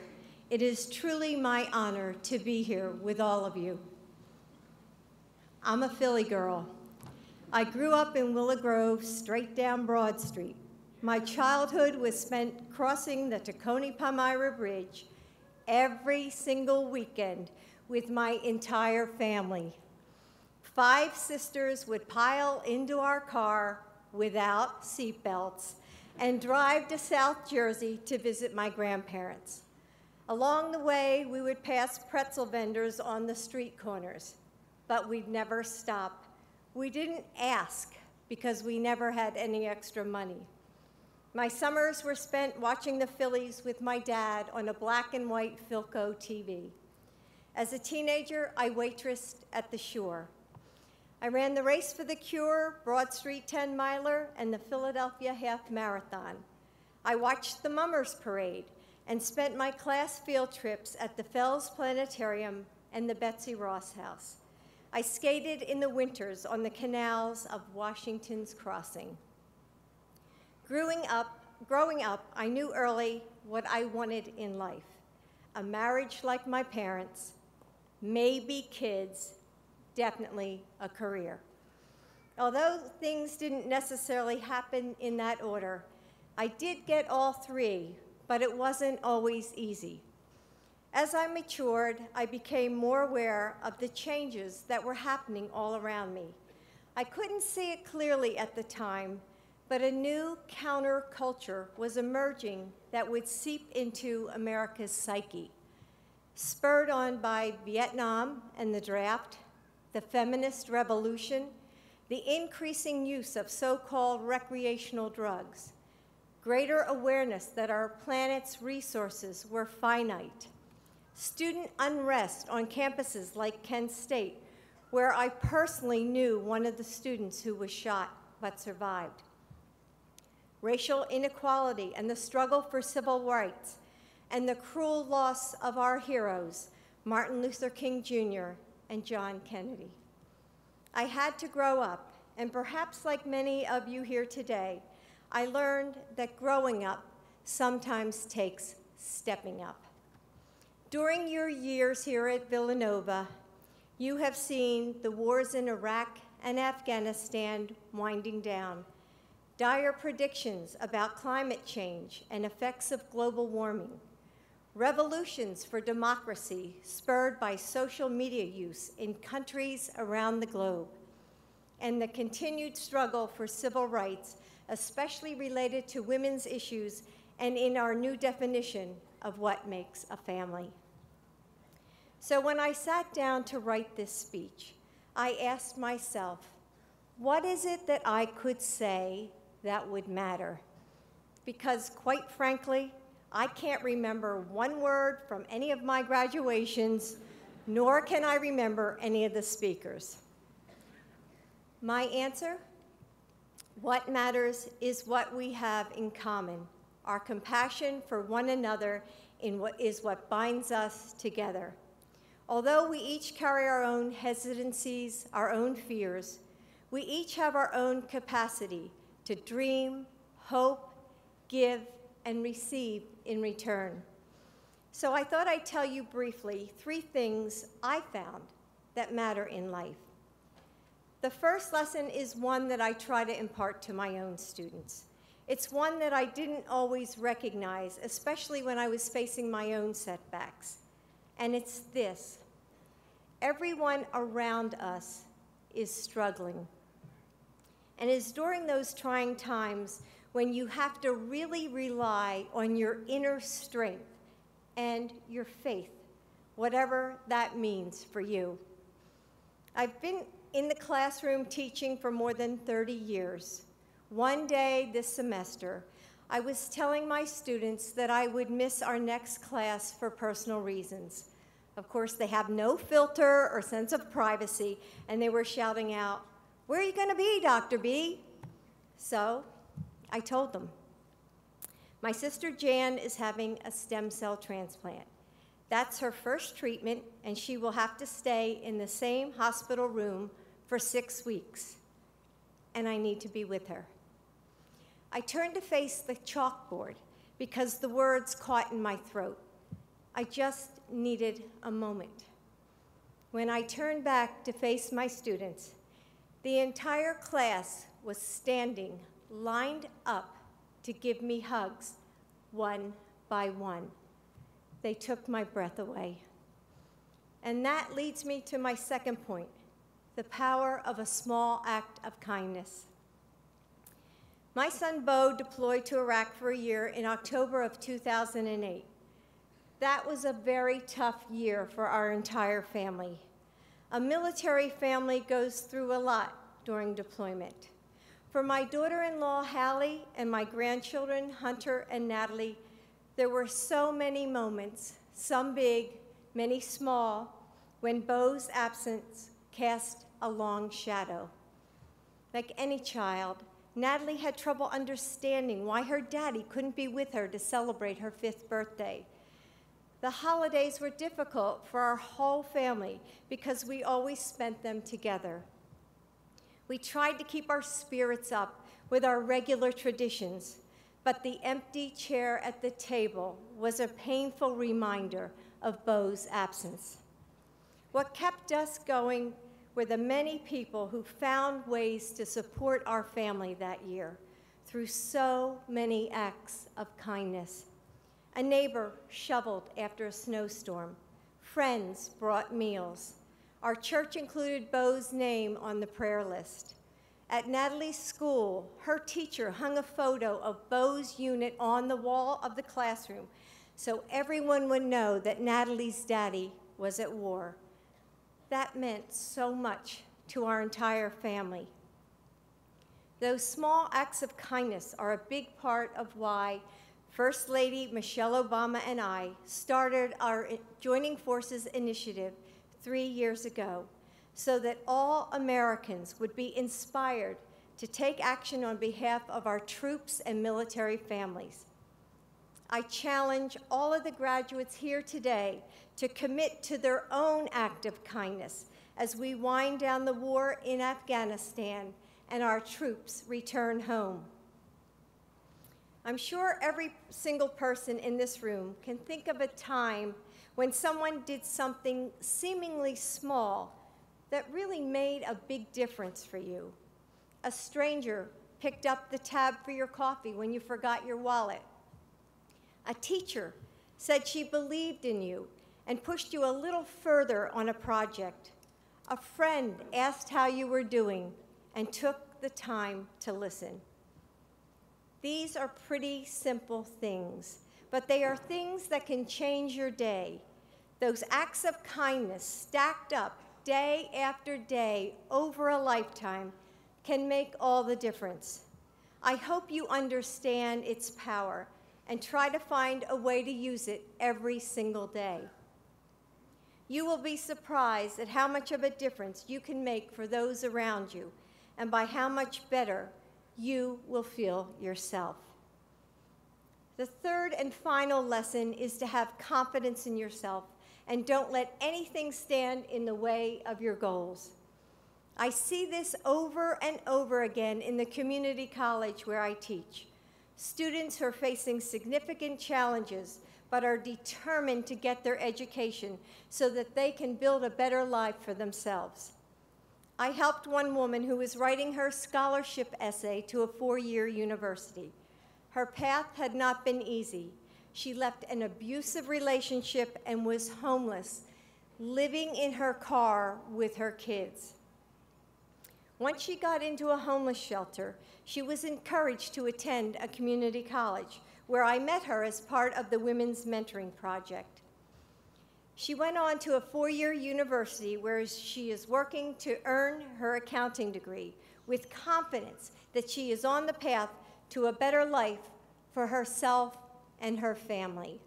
It is truly my honor to be here with all of you. I'm a Philly girl. I grew up in Willow Grove, straight down Broad Street. My childhood was spent crossing the Tacony-Palmyra Bridge every single weekend with my entire family. 5 sisters would pile into our car without seatbelts and drive to South Jersey to visit my grandparents. Along the way, we would pass pretzel vendors on the street corners, but we'd never stop. We didn't ask because we never had any extra money. My summers were spent watching the Phillies with my dad on a black and white Philco TV. As a teenager, I waitressed at the Shore. I ran the Race for the Cure, Broad Street 10-miler, and the Philadelphia Half Marathon. I watched the Mummers Parade and spent my class field trips at the Fells Planetarium and the Betsy Ross House. I skated in the winters on the canals of Washington's Crossing. Growing up, I knew early what I wanted in life: a marriage like my parents, maybe kids, definitely a career. Although things didn't necessarily happen in that order, I did get all 3, but it wasn't always easy. As I matured, I became more aware of the changes that were happening all around me. I couldn't see it clearly at the time, but a new counterculture was emerging that would seep into America's psyche. Spurred on by Vietnam and the draft, the feminist revolution, the increasing use of so-called recreational drugs, greater awareness that our planet's resources were finite, student unrest on campuses like Kent State, where I personally knew one of the students who was shot but survived, racial inequality and the struggle for civil rights, and the cruel loss of our heroes, Martin Luther King Jr. and John Kennedy. I had to grow up, and perhaps like many of you here today, I learned that growing up sometimes takes stepping up. During your years here at Villanova, you have seen the wars in Iraq and Afghanistan winding down, dire predictions about climate change and effects of global warming, revolutions for democracy spurred by social media use in countries around the globe, and the continued struggle for civil rights, especially related to women's issues and in our new definition of what makes a family. So when I sat down to write this speech, I asked myself, what is it that I could say that would matter? Because quite frankly, I can't remember one word from any of my graduations, nor can I remember any of the speakers. My answer? What matters is what we have in common, our compassion for one another in what binds us together. Although we each carry our own hesitancies, our own fears, we each have our own capacity to dream, hope, give, and receive in return. So I thought I'd tell you briefly 3 things I found that matter in life. The first lesson is one that I try to impart to my own students. It's one that I didn't always recognize, especially when I was facing my own setbacks. And it's this: everyone around us is struggling. And it's during those trying times when you have to really rely on your inner strength and your faith, whatever that means for you. I've been in the classroom teaching for more than 30 years. One day this semester, I was telling my students that I would miss our next class for personal reasons. Of course, they have no filter or sense of privacy, and they were shouting out, "Where are you going to be, Dr. B?" So I told them, my sister Jan is having a stem cell transplant. That's her first treatment, and she will have to stay in the same hospital room for 6 weeks, and I need to be with her. I turned to face the chalkboard because the words caught in my throat. I just needed a moment. When I turned back to face my students, the entire class was standing, lined up to give me hugs, one by one. They took my breath away. And that leads me to my second point, the power of a small act of kindness. My son Bo deployed to Iraq for a year in October of 2008. That was a very tough year for our entire family. A military family goes through a lot during deployment. For my daughter-in-law, Hallie, and my grandchildren, Hunter and Natalie, there were so many moments, some big, many small, when Bo's absence cast a long shadow. Like any child, Natalie had trouble understanding why her daddy couldn't be with her to celebrate her 5th birthday. The holidays were difficult for our whole family because we always spent them together. We tried to keep our spirits up with our regular traditions, but the empty chair at the table was a painful reminder of Bo's absence. What kept us going were the many people who found ways to support our family that year through so many acts of kindness. A neighbor shoveled after a snowstorm. Friends brought meals. Our church included Bo's name on the prayer list. At Natalie's school, her teacher hung a photo of Bo's unit on the wall of the classroom so everyone would know that Natalie's daddy was at war. That meant so much to our entire family. Those small acts of kindness are a big part of why First Lady Michelle Obama and I started our Joining Forces initiative 3 years ago so that all Americans would be inspired to take action on behalf of our troops and military families. I challenge all of the graduates here today to commit to their own act of kindness as we wind down the war in Afghanistan and our troops return home. I'm sure every single person in this room can think of a time when someone did something seemingly small that really made a big difference for you. A stranger picked up the tab for your coffee when you forgot your wallet. A teacher said she believed in you and pushed you a little further on a project. A friend asked how you were doing and took the time to listen. These are pretty simple things, but they are things that can change your day. Those acts of kindness stacked up day after day over a lifetime can make all the difference. I hope you understand its power and try to find a way to use it every single day. You will be surprised at how much of a difference you can make for those around you and by how much better you will feel yourself. The third and final lesson is to have confidence in yourself and don't let anything stand in the way of your goals. I see this over and over again in the community college where I teach. Students who are facing significant challenges but are determined to get their education so that they can build a better life for themselves. I helped one woman who was writing her scholarship essay to a 4-year university. Her path had not been easy. She left an abusive relationship and was homeless, living in her car with her kids. Once she got into a homeless shelter, she was encouraged to attend a community college, where I met her as part of the Women's Mentoring Project. She went on to a 4-year university where she is working to earn her accounting degree with confidence that she is on the path to a better life for herself and her family.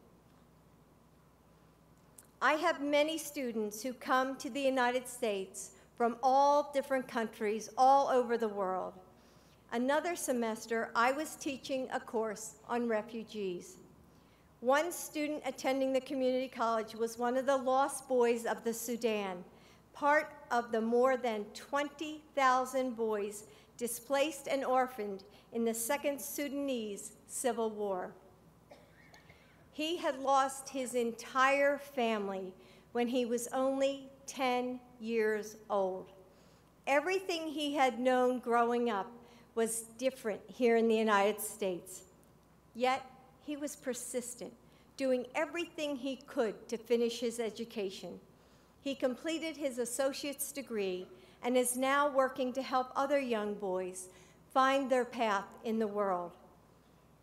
I have many students who come to the United States from all different countries all over the world. Another semester, I was teaching a course on refugees. One student attending the community college was one of the lost boys of the Sudan, part of the more than 20,000 boys displaced and orphaned in the Second Sudanese Civil War. He had lost his entire family when he was only 10 years old. Everything he had known growing up was different here in the United States. Yet, he was persistent, doing everything he could to finish his education. He completed his associate's degree and is now working to help other young boys find their path in the world.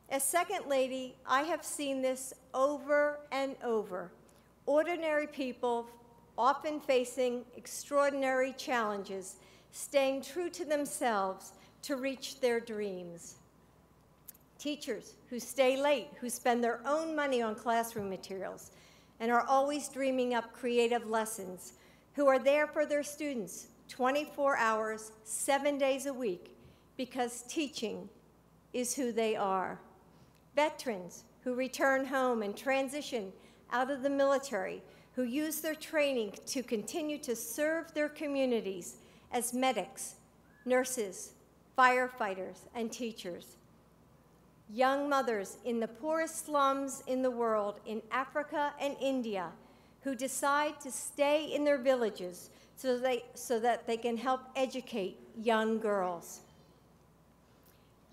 As Second Lady, I have seen this over and over. Ordinary people, often facing extraordinary challenges, staying true to themselves to reach their dreams. Teachers who stay late, who spend their own money on classroom materials, and are always dreaming up creative lessons, who are there for their students 24 hours, 7 days a week, because teaching is who they are. Veterans who return home and transition out of the military, who use their training to continue to serve their communities as medics, nurses, firefighters, and teachers. Young mothers in the poorest slums in the world, in Africa and India, who decide to stay in their villages so that they can help educate young girls.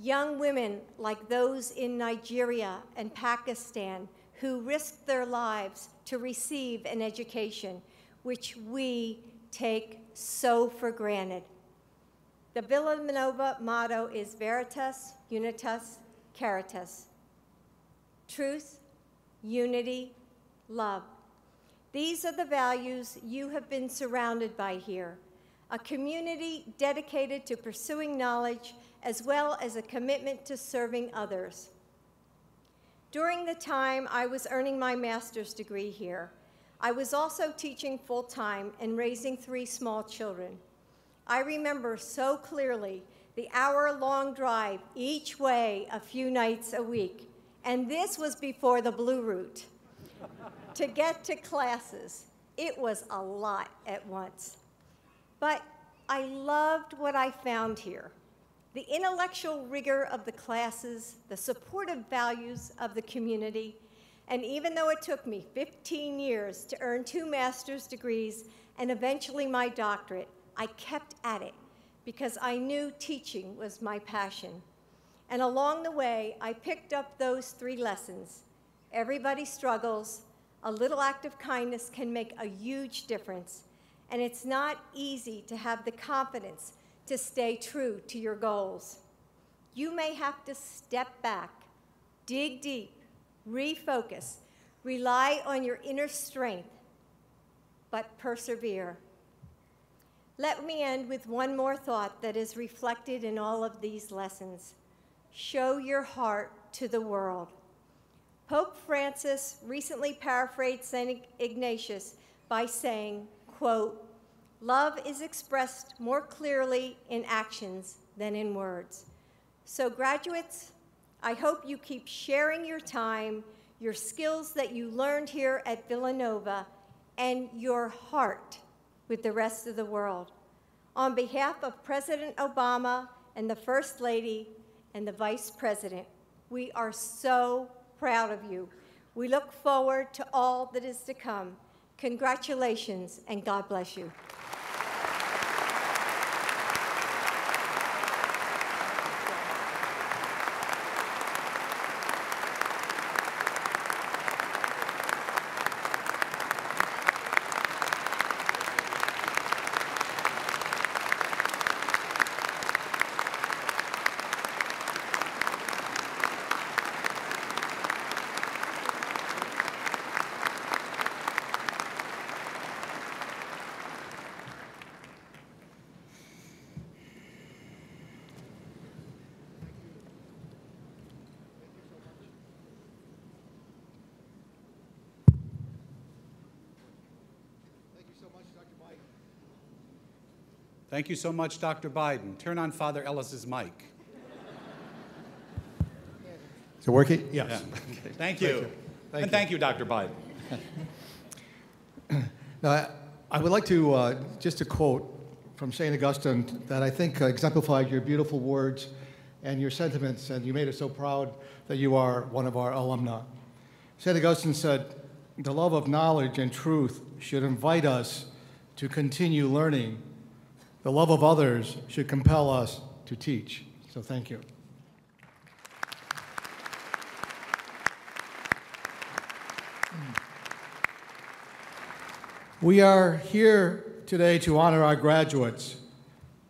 Young women like those in Nigeria and Pakistan who risked their lives to receive an education, which we take so for granted. The Villanova motto is Veritas, Unitas, Caritas. Truth, unity, love. These are the values you have been surrounded by here. A community dedicated to pursuing knowledge as well as a commitment to serving others. During the time I was earning my master's degree here, I was also teaching full-time and raising 3 small children. I remember so clearly the hour-long drive each way a few nights a week, and this was before the Blue Route, to get to classes. It was a lot at once. But I loved what I found here. The intellectual rigor of the classes, the supportive values of the community, and even though it took me 15 years to earn 2 master's degrees and eventually my doctorate, I kept at it because I knew teaching was my passion. And along the way, I picked up those 3 lessons. Everybody struggles. A little act of kindness can make a huge difference. And it's not easy to have the confidence to stay true to your goals. You may have to step back, dig deep, refocus, rely on your inner strength, but persevere. Let me end with one more thought that is reflected in all of these lessons. Show your heart to the world. Pope Francis recently paraphrased St. Ignatius by saying, quote, "Love is expressed more clearly in actions than in words." So graduates, I hope you keep sharing your time, your skills that you learned here at Villanova, and your heart with the rest of the world. On behalf of President Obama and the First Lady and the Vice President, we are so proud of you. We look forward to all that is to come. Congratulations, and God bless you. Thank you so much, Dr. Biden. Turn on Father Ellis's mic. Is it working? Yes. Yeah. Thank you. Thank you, Dr. Biden. Now, I would like to just a quote from St. Augustine that I think exemplified your beautiful words and your sentiments, and you made us so proud that you are one of our alumni. St. Augustine said, the love of knowledge and truth should invite us to continue learning. The love of others should compel us to teach. So thank you. We are here today to honor our graduates,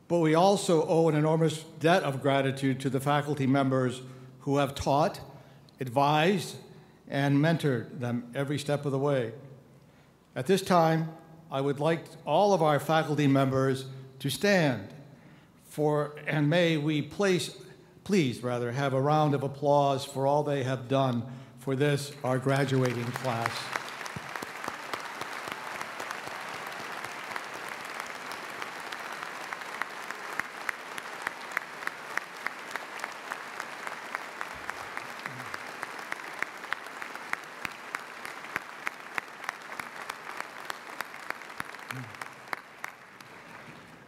but we also owe an enormous debt of gratitude to the faculty members who have taught, advised, and mentored them every step of the way. At this time, I would like all of our faculty members to stand and may we please have a round of applause for all they have done for this, our graduating class.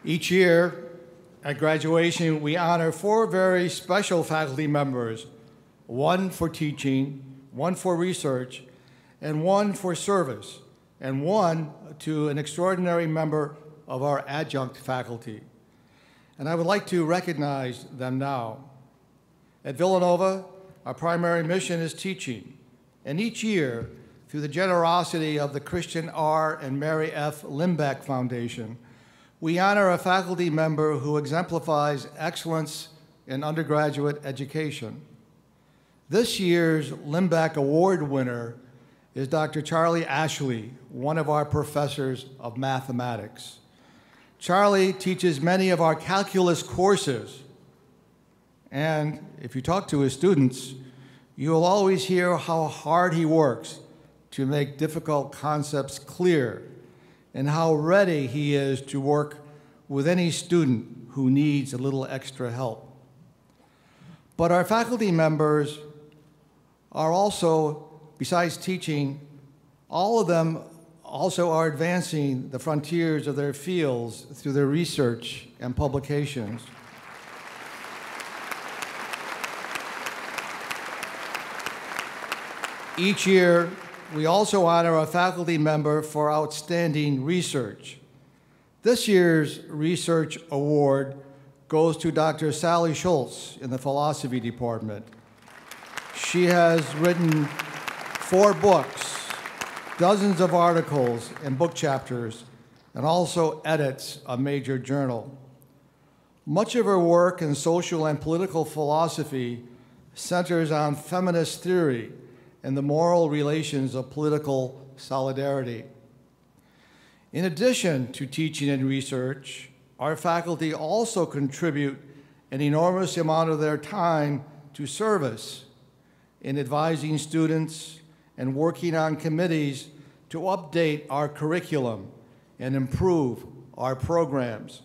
Each year, at graduation, we honor 4 very special faculty members, 1 for teaching, 1 for research, and 1 for service, and 1 to an extraordinary member of our adjunct faculty. And I would like to recognize them now. At Villanova, our primary mission is teaching, and each year, through the generosity of the Christian R. and Mary F. Limbeck Foundation, we honor a faculty member who exemplifies excellence in undergraduate education. This year's Limbeck Award winner is Dr. Charlie Ashley, one of our professors of mathematics. Charlie teaches many of our calculus courses, and if you talk to his students, you will always hear how hard he works to make difficult concepts clear, and how ready he is to work with any student who needs a little extra help. But our faculty members are also, besides teaching, all of them also are advancing the frontiers of their fields through their research and publications. Each year, we also honor a faculty member for outstanding research. This year's research award goes to Dr. Sally Schultz in the philosophy department. She has written 4 books, dozens of articles and book chapters, and also edits a major journal. Much of her work in social and political philosophy centers on feminist theory and the moral relations of political solidarity. In addition to teaching and research, our faculty also contribute an enormous amount of their time to service in advising students and working on committees to update our curriculum and improve our programs.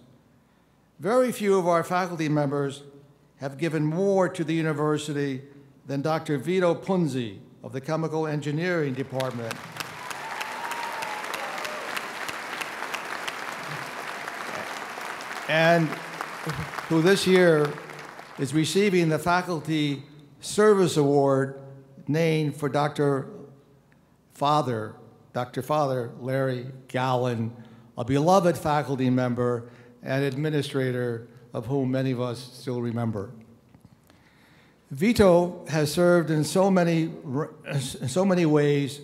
Very few of our faculty members have given more to the university than Dr. Vito Punzi of the Chemical Engineering Department. And who this year is receiving the Faculty Service Award named for Dr. Father Larry Gallen, a beloved faculty member and administrator of whom many of us still remember. Vito has served in so many ways,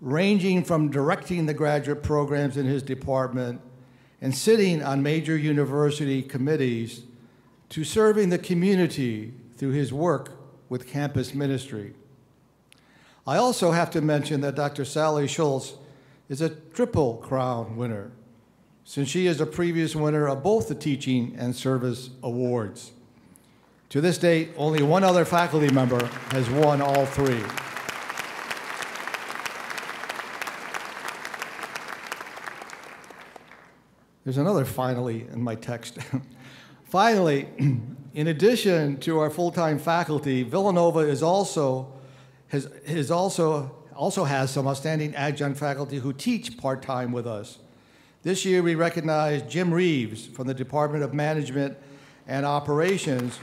ranging from directing the graduate programs in his department and sitting on major university committees to serving the community through his work with campus ministry. I also have to mention that Dr. Sally Schultz is a Triple Crown winner, since she is a previous winner of both the Teaching and Service Awards. To this date, only one other faculty member has won all 3. There's another finally in my text. Finally, in addition to our full-time faculty, Villanova has some outstanding adjunct faculty who teach part-time with us. This year, we recognize Jim Reeves from the Department of Management and Operations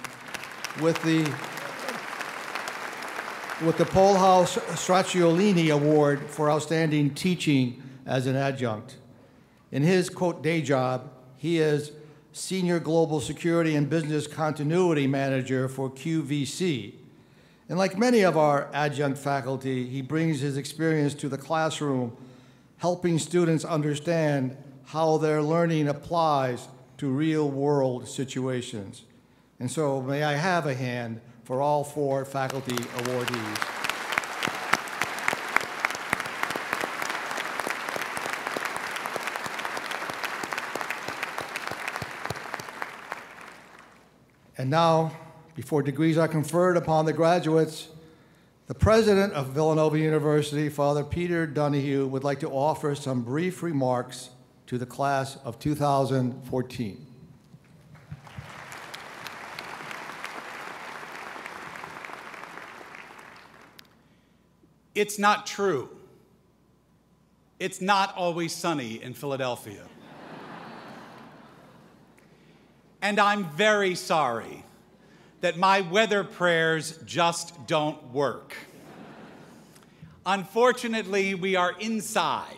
with the with the Polhouse Stracciolini Award for Outstanding Teaching as an Adjunct. In his, quote, day job, he is Senior Global Security and Business Continuity Manager for QVC. And like many of our adjunct faculty, he brings his experience to the classroom, helping students understand how their learning applies to real-world situations. And so may I have a hand for all 4 faculty awardees. And now, before degrees are conferred upon the graduates, the president of Villanova University, Father Peter Donahue, would like to offer some brief remarks to the class of 2014. It's not true. It's not always sunny in Philadelphia. And I'm very sorry that my weather prayers just don't work. Unfortunately, we are inside.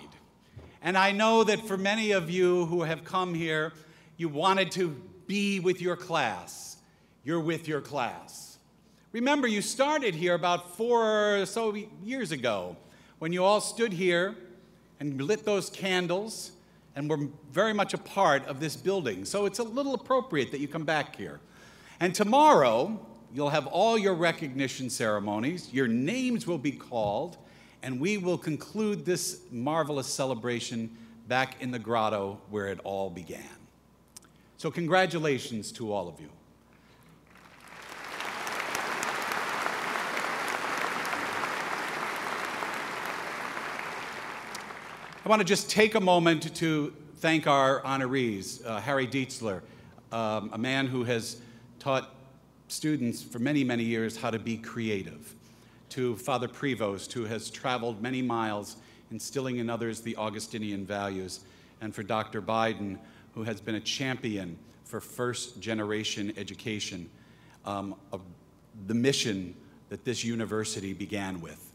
And I know that for many of you who have come here, you wanted to be with your class. You're with your class. Remember, you started here about 4 or so years ago when you all stood here and lit those candles and were very much a part of this building. So it's a little appropriate that you come back here. And tomorrow, you'll have all your recognition ceremonies, your names will be called, and we will conclude this marvelous celebration back in the grotto where it all began. So congratulations to all of you. I want to just take a moment to thank our honorees, Harry Dietzler, a man who has taught students for many, many years how to be creative, to Father Prevost, who has traveled many miles instilling in others the Augustinian values, and for Dr. Biden, who has been a champion for first-generation education, of the mission that this university began with.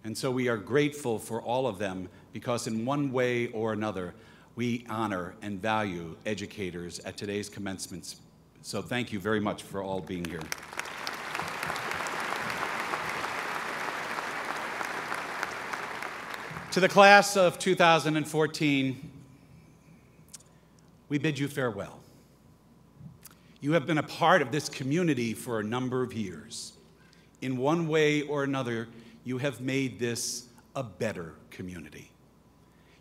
And so we are grateful for all of them because in one way or another, we honor and value educators at today's commencements. So thank you very much for all being here. To the class of 2014, we bid you farewell. You have been a part of this community for a number of years. In one way or another, you have made this a better community.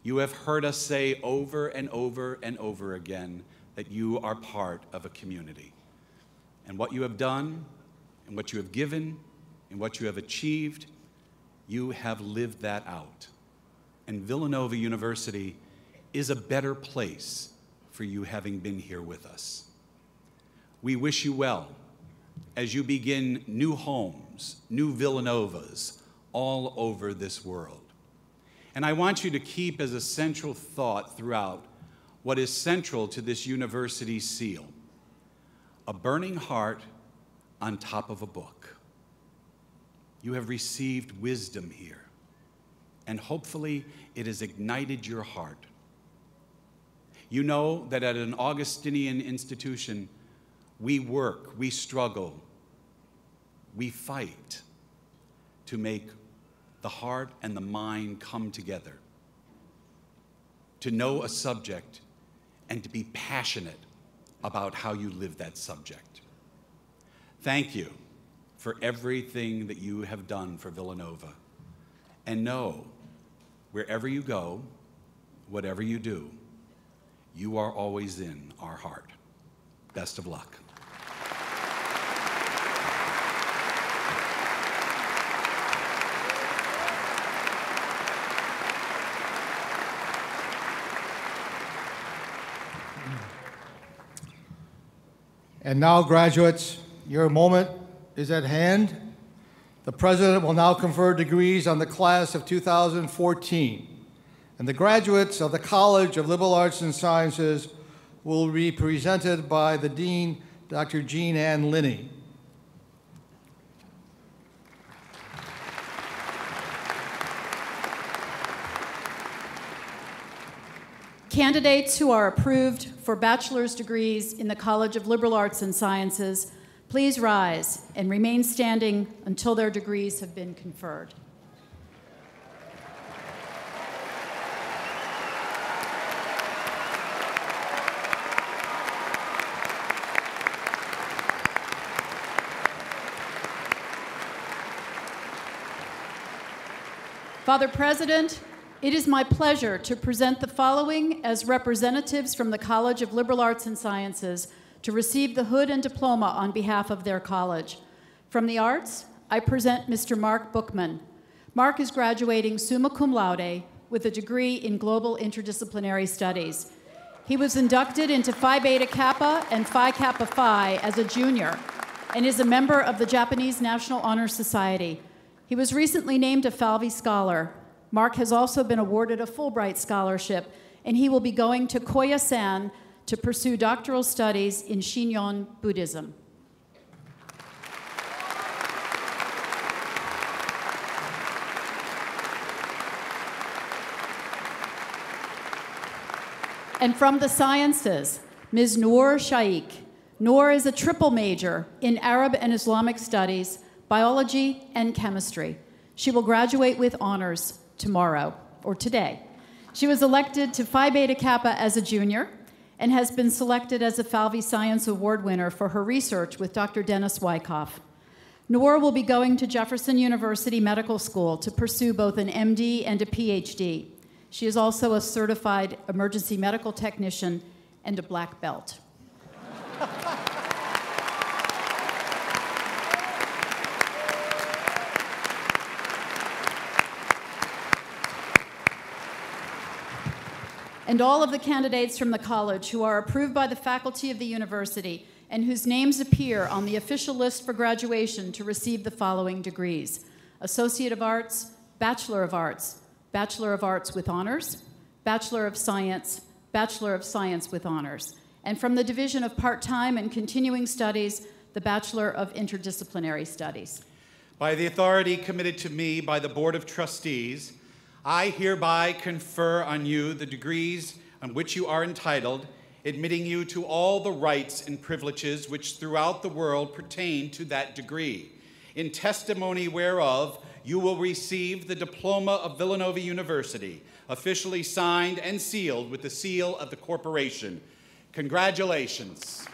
You have heard us say over and over and over again that you are part of a community. And what you have done, and what you have given, and what you have achieved, you have lived that out. And Villanova University is a better place for you having been here with us. We wish you well as you begin new homes, new Villanovas, all over this world. And I want you to keep as a central thought throughout what is central to this university's seal: a burning heart on top of a book. You have received wisdom here, and hopefully it has ignited your heart. You know that at an Augustinian institution, we work, we struggle, we fight to make the heart and the mind come together, to know a subject and to be passionate about how you live that subject. Thank you for everything that you have done for Villanova. And know, wherever you go, whatever you do, you are always in our heart. Best of luck. And now, graduates, your moment is at hand. The president will now confer degrees on the class of 2014. And the graduates of the College of Liberal Arts and Sciences will be presented by the Dean, Dr. Jean Ann Linney. Candidates who are approved for bachelor's degrees in the College of Liberal Arts and Sciences, please rise and remain standing until their degrees have been conferred. Father President, it is my pleasure to present the following as representatives from the College of Liberal Arts and Sciences to receive the hood and diploma on behalf of their college. From the arts, I present Mr. Mark Bookman. Mark is graduating summa cum laude with a degree in Global Interdisciplinary Studies. He was inducted into Phi Beta Kappa and Phi Kappa Phi as a junior and is a member of the Japanese National Honor Society. He was recently named a Falvey Scholar. Mark has also been awarded a Fulbright Scholarship, and he will be going to Koyasan to pursue doctoral studies in Shingon Buddhism. And from the sciences, Ms. Noor Shaikh. Noor is a triple major in Arab and Islamic Studies, biology, and chemistry. She will graduate with honors tomorrow, or today. She was elected to Phi Beta Kappa as a junior and has been selected as a Falvey Science Award winner for her research with Dr. Dennis Wyckoff. Noor will be going to Jefferson University Medical School to pursue both an MD and a PhD. She is also a certified emergency medical technician and a black belt. And all of the candidates from the college who are approved by the faculty of the university and whose names appear on the official list for graduation to receive the following degrees: Associate of Arts, Bachelor of Arts, Bachelor of Arts with honors, Bachelor of Science with honors, and from the Division of Part-Time and Continuing Studies, the Bachelor of Interdisciplinary Studies. By the authority committed to me by the Board of Trustees, I hereby confer on you the degrees on which you are entitled, admitting you to all the rights and privileges which throughout the world pertain to that degree. In testimony whereof, you will receive the diploma of Villanova University, officially signed and sealed with the seal of the corporation. Congratulations.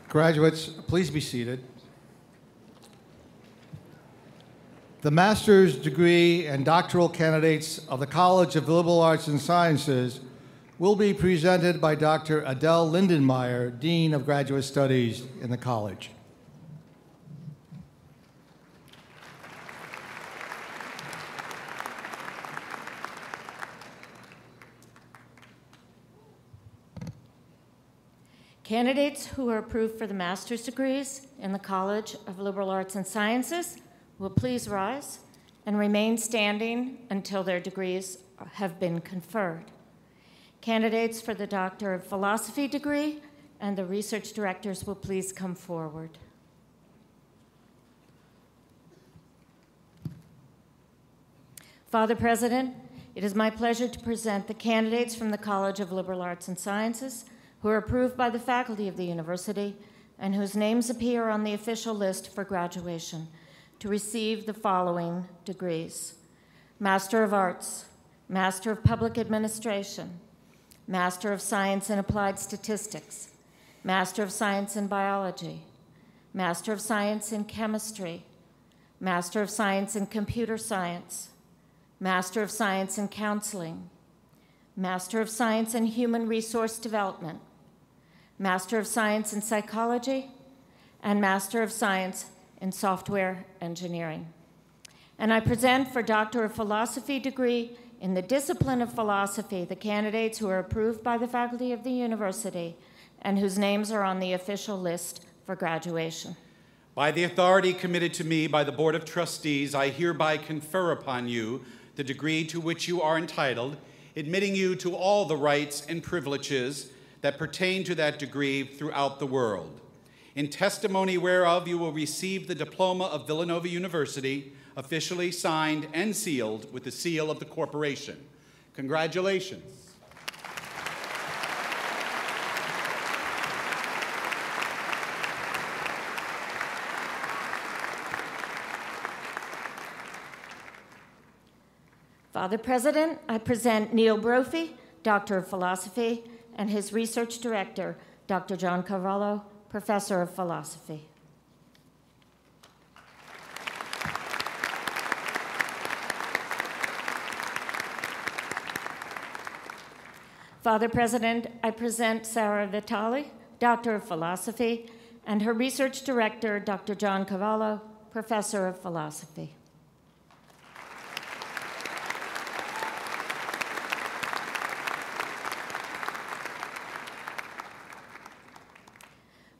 Graduates, please be seated. The master's degree and doctoral candidates of the College of Liberal Arts and Sciences will be presented by Dr. Adele Lindenmeyer, Dean of Graduate Studies in the college. Candidates who are approved for the master's degrees in the College of Liberal Arts and Sciences will please rise and remain standing until their degrees have been conferred. Candidates for the Doctor of Philosophy degree and the research directors will please come forward. Father President, it is my pleasure to present the candidates from the College of Liberal Arts and Sciences who are approved by the faculty of the university and whose names appear on the official list for graduation to receive the following degrees: Master of Arts, Master of Public Administration, Master of Science in Applied Statistics, Master of Science in Biology, Master of Science in Chemistry, Master of Science in Computer Science, Master of Science in Counseling, Master of Science in Human Resource Development, Master of Science in Psychology, and Master of Science in Software Engineering. And I present for Doctor of Philosophy degree in the discipline of philosophy the candidates who are approved by the faculty of the university and whose names are on the official list for graduation. By the authority committed to me by the Board of Trustees, I hereby confer upon you the degree to which you are entitled, admitting you to all the rights and privileges that pertain to that degree throughout the world. In testimony whereof you will receive the diploma of Villanova University, officially signed and sealed with the seal of the corporation. Congratulations. Father President, I present Neil Brophy, Doctor of Philosophy, and his research director, Dr. John Cavallo, Professor of Philosophy. Father President, I present Sarah Vitali, Doctor of Philosophy, and her research director, Dr. John Cavallo, Professor of Philosophy.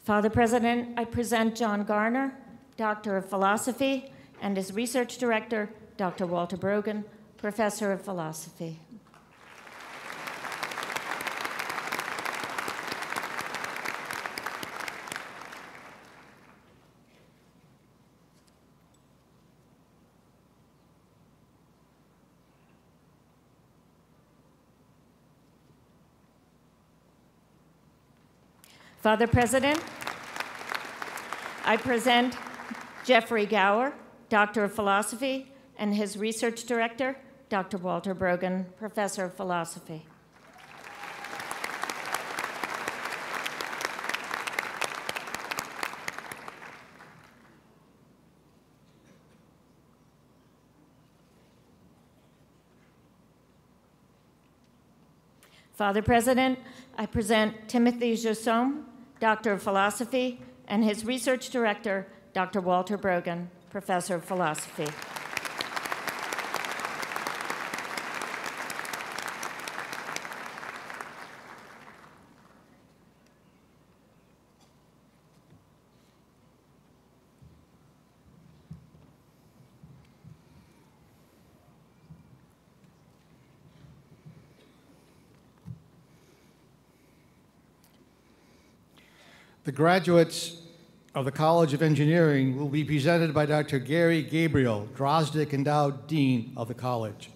Father President, I present John Garner, Doctor of Philosophy, and his research director, Dr. Walter Brogan, Professor of Philosophy. Father President, I present Jeffrey Gower, Doctor of Philosophy, and his research director, Dr. Walter Brogan, Professor of Philosophy. Father President, I present Timothy Jussom, Doctor of Philosophy, and his research director, Dr. Walter Brogan, Professor of Philosophy. The graduates of the College of Engineering will be presented by Dr. Gary Gabriel, Drozdick Endowed Dean of the college.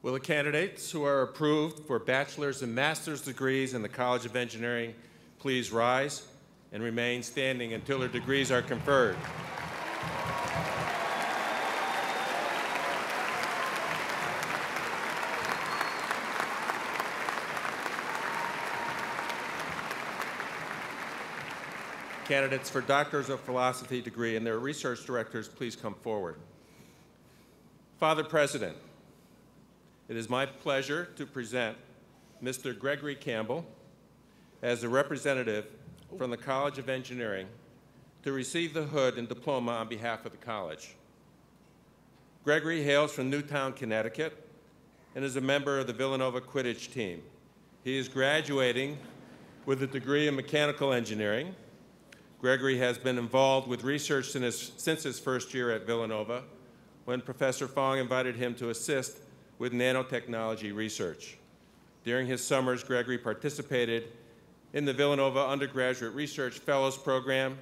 Will the candidates who are approved for bachelor's and master's degrees in the College of Engineering please rise and remain standing until their degrees are conferred. Candidates for Doctors of Philosophy degree and their research directors, please come forward. Father President, it is my pleasure to present Mr. Gregory Campbell as a representative from the College of Engineering to receive the hood and diploma on behalf of the college. Gregory hails from Newtown, Connecticut, and is a member of the Villanova Quidditch team. He is graduating with a degree in mechanical engineering. Gregory has been involved with research since his first year at Villanova, when Professor Fong invited him to assist with nanotechnology research. During his summers, Gregory participated in the Villanova Undergraduate Research Fellows Program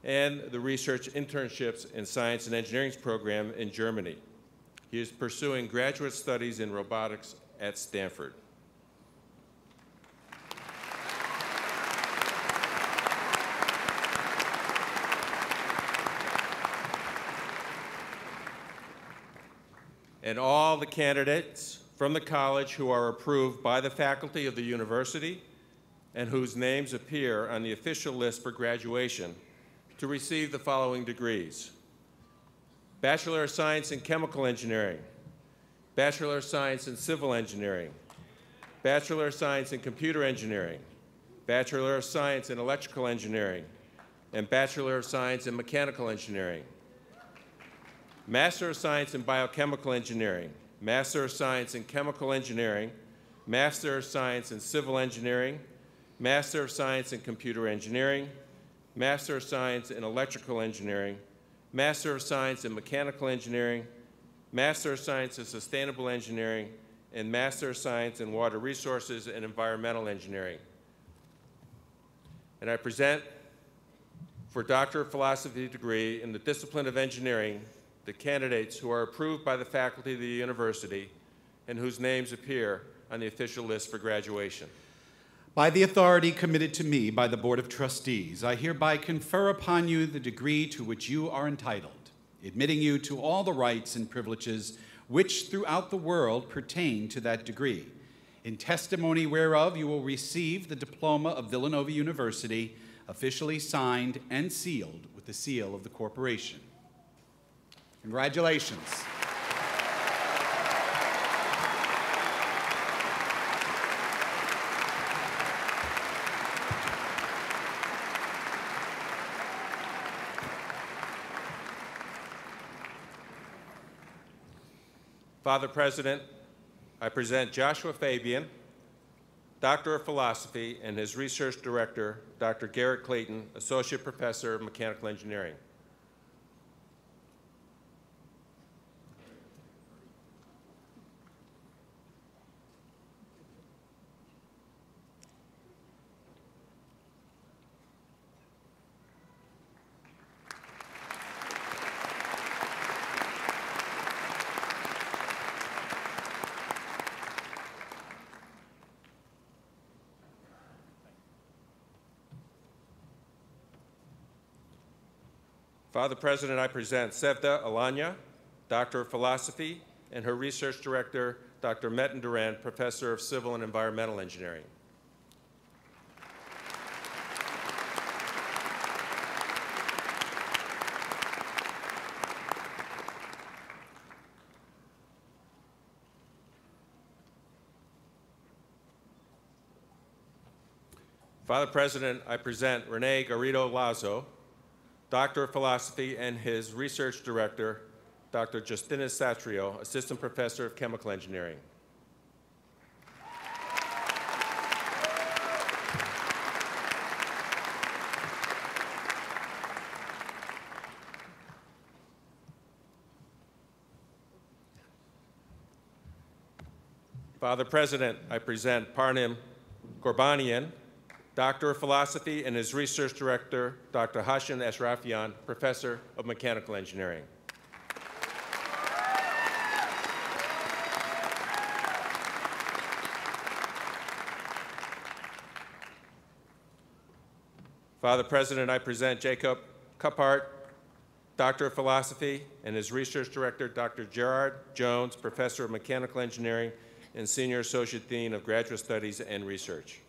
and the Research Internships in Science and Engineering program in Germany. He is pursuing graduate studies in robotics at Stanford. And all the candidates from the college who are approved by the faculty of the university and whose names appear on the official list for graduation to receive the following degrees: Bachelor of Science in Chemical Engineering, Bachelor of Science in Civil Engineering, Bachelor of Science in Computer Engineering, Bachelor of Science in Electrical Engineering, and Bachelor of Science in Mechanical Engineering, Master of Science in Biochemical Engineering, Master of Science in Chemical Engineering, Master of Science in Civil Engineering, Master of Science in Computer Engineering, Master of Science in Electrical Engineering, Master of Science in Mechanical Engineering, Master of Science in Sustainable Engineering, and Master of Science in Water Resources and Environmental Engineering. And I present for Doctor of Philosophy degree in the discipline of engineering the candidates who are approved by the faculty of the university and whose names appear on the official list for graduation. By the authority committed to me by the Board of Trustees, I hereby confer upon you the degree to which you are entitled, admitting you to all the rights and privileges which throughout the world pertain to that degree, in testimony whereof you will receive the diploma of Villanova University, officially signed and sealed with the seal of the corporation. Congratulations. Father President, I present Joshua Fabian, Doctor of Philosophy, and his research director, Dr. Garrett Clayton, Associate Professor of Mechanical Engineering. Father President, I present Sevda Alanya, Doctor of Philosophy, and her research director, Dr. Metin Duran, Professor of Civil and Environmental Engineering. Father President, I present Rene Garrido Lazo, Doctor of Philosophy, and his research director, Dr. Justinas Satrio, Assistant Professor of Chemical Engineering. Father President, I present Parnim Gorbanian, Doctor of Philosophy, and his research director, Dr. Hashan Ashrafian, Professor of Mechanical Engineering. Father President, I present Jacob Kuppart, Doctor of Philosophy, and his research director, Dr. Gerard Jones, Professor of Mechanical Engineering and Senior Associate Dean of Graduate Studies and Research.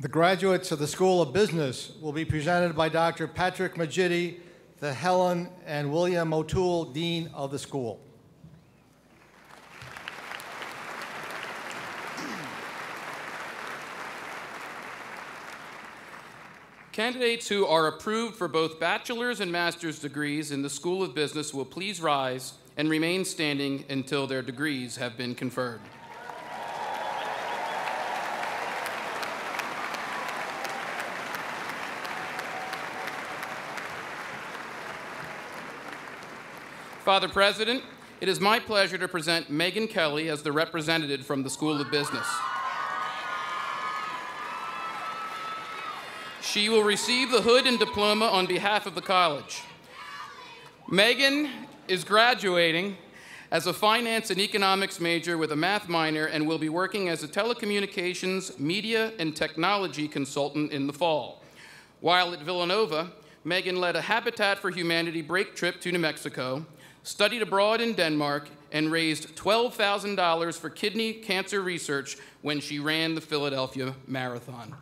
The graduates of the School of Business will be presented by Dr. Patrick Majidi, the Helen and William O'Toole Dean of the school. Candidates who are approved for both bachelor's and master's degrees in the School of Business will please rise and remain standing until their degrees have been conferred. Father President, it is my pleasure to present Megan Kelly as the representative from the School of Business. She will receive the hood and diploma on behalf of the college. Megan is graduating as a finance and economics major with a math minor and will be working as a telecommunications, media, and technology consultant in the fall. While at Villanova, Megan led a Habitat for Humanity break trip to New Mexico, studied abroad in Denmark, and raised $12,000 for kidney cancer research when she ran the Philadelphia Marathon.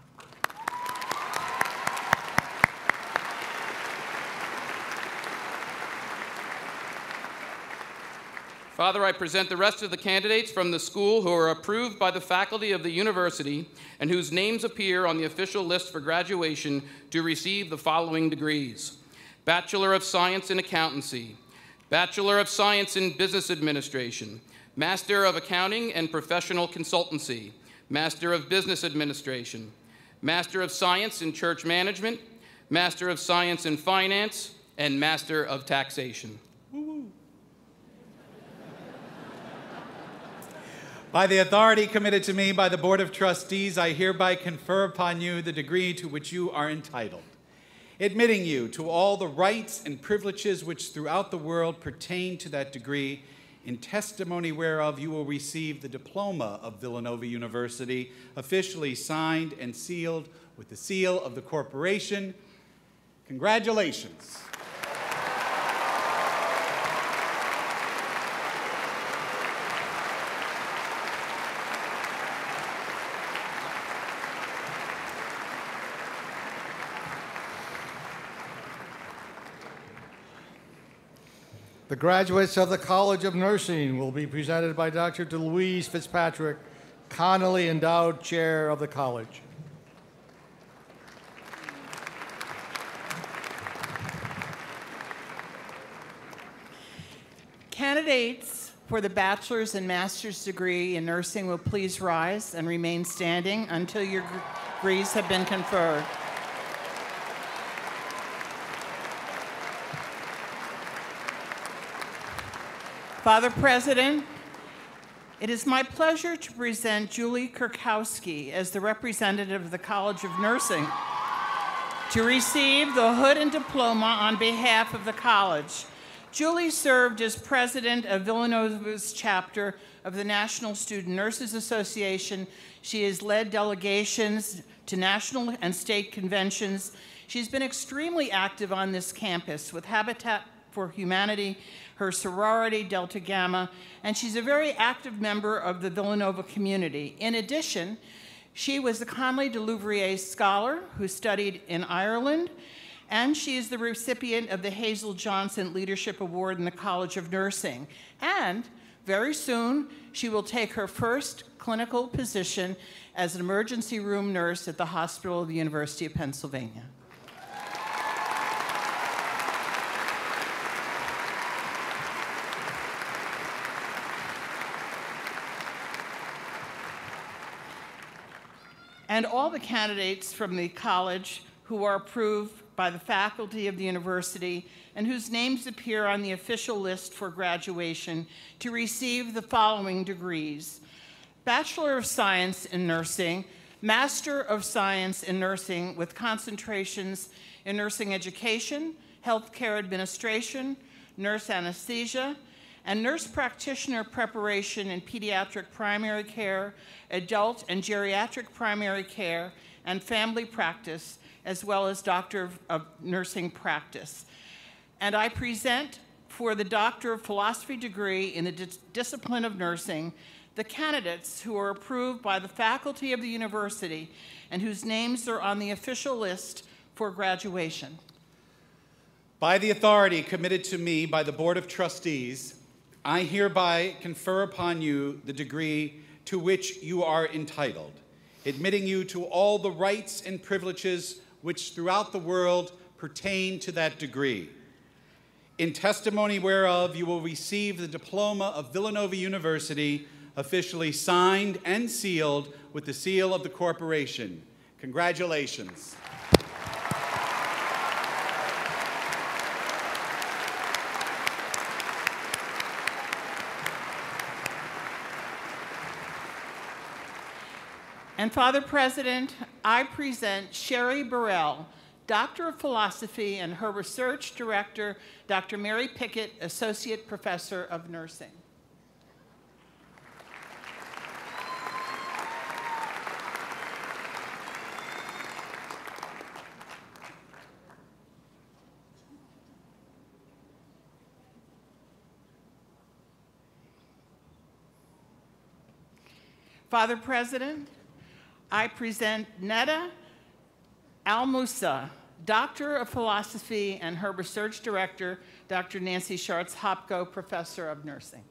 Father, I present the rest of the candidates from the school who are approved by the faculty of the university and whose names appear on the official list for graduation to receive the following degrees: Bachelor of Science in Accountancy, Bachelor of Science in Business Administration, Master of Accounting and Professional Consultancy, Master of Business Administration, Master of Science in Church Management, Master of Science in Finance, and Master of Taxation. By the authority committed to me by the Board of Trustees, I hereby confer upon you the degree to which you are entitled, admitting you to all the rights and privileges which throughout the world pertain to that degree, in testimony whereof you will receive the diploma of Villanova University, officially signed and sealed with the seal of the corporation. Congratulations. The graduates of the College of Nursing will be presented by Dr. DeLuise Fitzpatrick, Connolly Endowed Chair of the College. Candidates for the bachelor's and master's degree in nursing will please rise and remain standing until your degrees have been conferred. Father President, it is my pleasure to present Julie Kurkowski as the representative of the College of Nursing to receive the hood and diploma on behalf of the college. Julie served as president of Villanova's chapter of the National Student Nurses Association. She has led delegations to national and state conventions. She's been extremely active on this campus with Habitat for Humanity, her sorority, Delta Gamma, and she's a very active member of the Villanova community. In addition, she was the Conley de Louvrier Scholar who studied in Ireland, and she is the recipient of the Hazel Johnson Leadership Award in the College of Nursing. And very soon, she will take her first clinical position as an emergency room nurse at the Hospital of the University of Pennsylvania. And all the candidates from the college who are approved by the faculty of the university and whose names appear on the official list for graduation to receive the following degrees: Bachelor of Science in Nursing, Master of Science in Nursing with concentrations in nursing education, healthcare administration, nurse anesthesia, and nurse practitioner preparation in pediatric primary care, adult and geriatric primary care, and family practice, as well as Doctor of Nursing practice. And I present for the Doctor of Philosophy degree in the discipline of nursing the candidates who are approved by the faculty of the university and whose names are on the official list for graduation. By the authority committed to me by the Board of Trustees, I hereby confer upon you the degree to which you are entitled, admitting you to all the rights and privileges which throughout the world pertain to that degree. In testimony whereof you will receive the diploma of Villanova University, officially signed and sealed with the seal of the corporation. Congratulations. And Father President, I present Sherry Burrell, Doctor of Philosophy, and her research director, Dr. Mary Pickett, Associate Professor of Nursing. Father President, I present Neda Al-Musa, Doctor of Philosophy, and her research director, Dr. Nancy Schartz-Hopko, Professor of Nursing.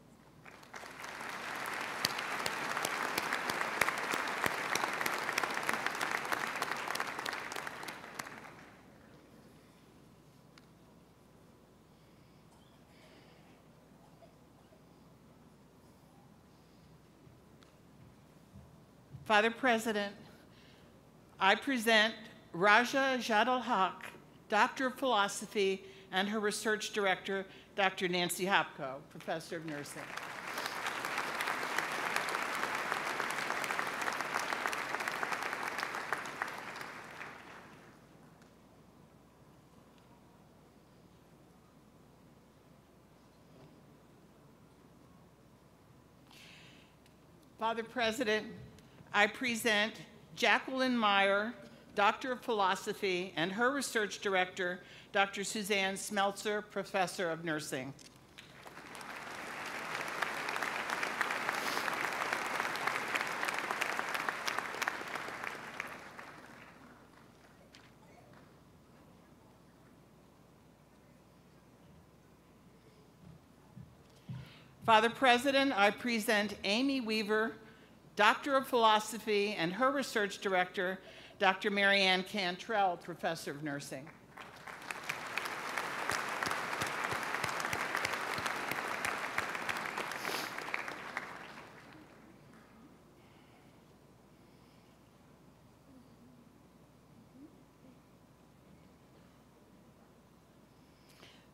Father President, I present Raja Jadal Haq, Doctor of Philosophy, and her research director, Dr. Nancy Hopko, Professor of Nursing. Father President, I present Jacqueline Meyer, Doctor of Philosophy, and her research director, Dr. Suzanne Smeltzer, Professor of Nursing. Father President, I present Amy Weaver, Doctor of Philosophy, and her research director, Dr. Marianne Cantrell, Professor of Nursing.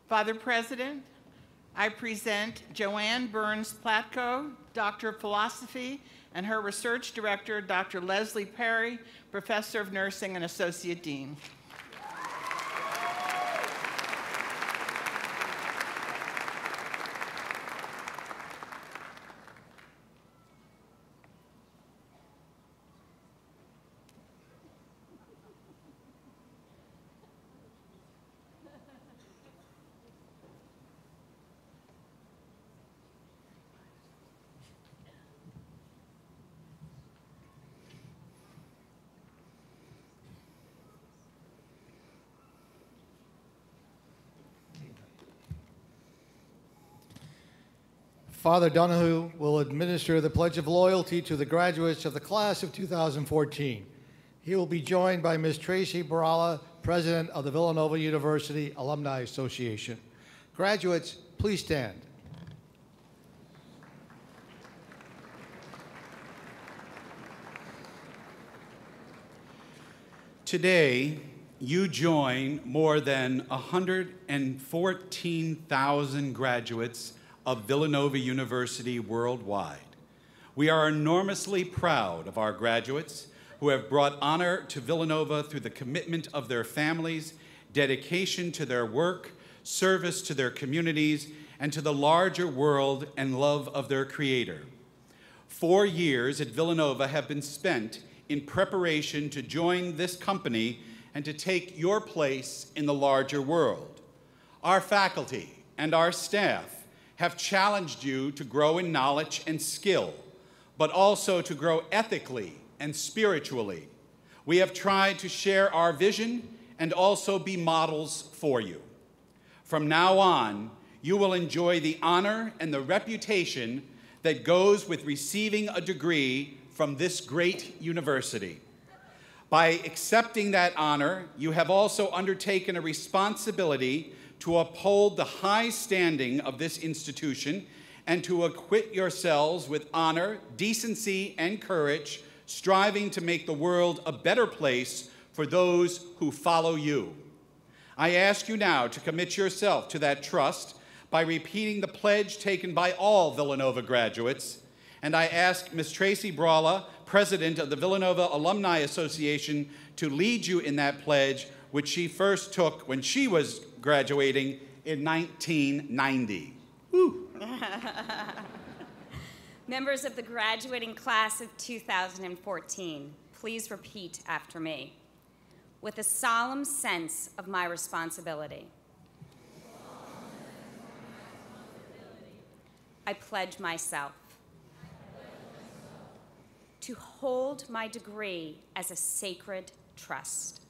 Father President, I present Joanne Burns-Platko, Doctor of Philosophy, and her research director, Dr. Leslie Perry, Professor of Nursing and Associate Dean. Father Donahue will administer the Pledge of Loyalty to the graduates of the class of 2014. He will be joined by Ms. Tracy Barala, President of the Villanova University Alumni Association. Graduates, please stand. Today, you join more than 114,000 graduates of Villanova University worldwide. We are enormously proud of our graduates who have brought honor to Villanova through the commitment of their families, dedication to their work, service to their communities, and to the larger world and love of their Creator. 4 years at Villanova have been spent in preparation to join this company and to take your place in the larger world. Our faculty and our staff have challenged you to grow in knowledge and skill, but also to grow ethically and spiritually. We have tried to share our vision and also be models for you. From now on, you will enjoy the honor and the reputation that goes with receiving a degree from this great university. By accepting that honor, you have also undertaken a responsibility to uphold the high standing of this institution and to acquit yourselves with honor, decency, and courage, striving to make the world a better place for those who follow you. I ask you now to commit yourself to that trust by repeating the pledge taken by all Villanova graduates, and I ask Ms. Tracy Barala, President of the Villanova Alumni Association, to lead you in that pledge, which she first took when she was graduating in 1990. Woo. Members of the graduating class of 2014, please repeat after me. With a solemn sense of my responsibility, I pledge myself to hold my degree as a sacred trust,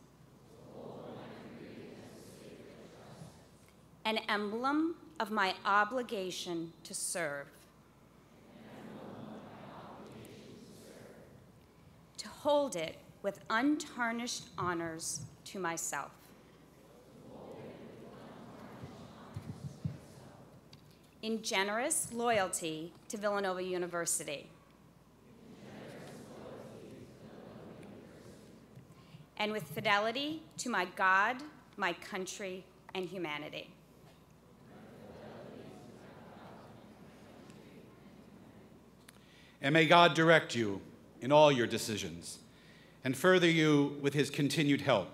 an emblem of my obligation to serve, to hold it with untarnished honors to myself, in generous loyalty to Villanova University, and with fidelity to my God, my country, and humanity. And may God direct you in all your decisions and further you with his continued help,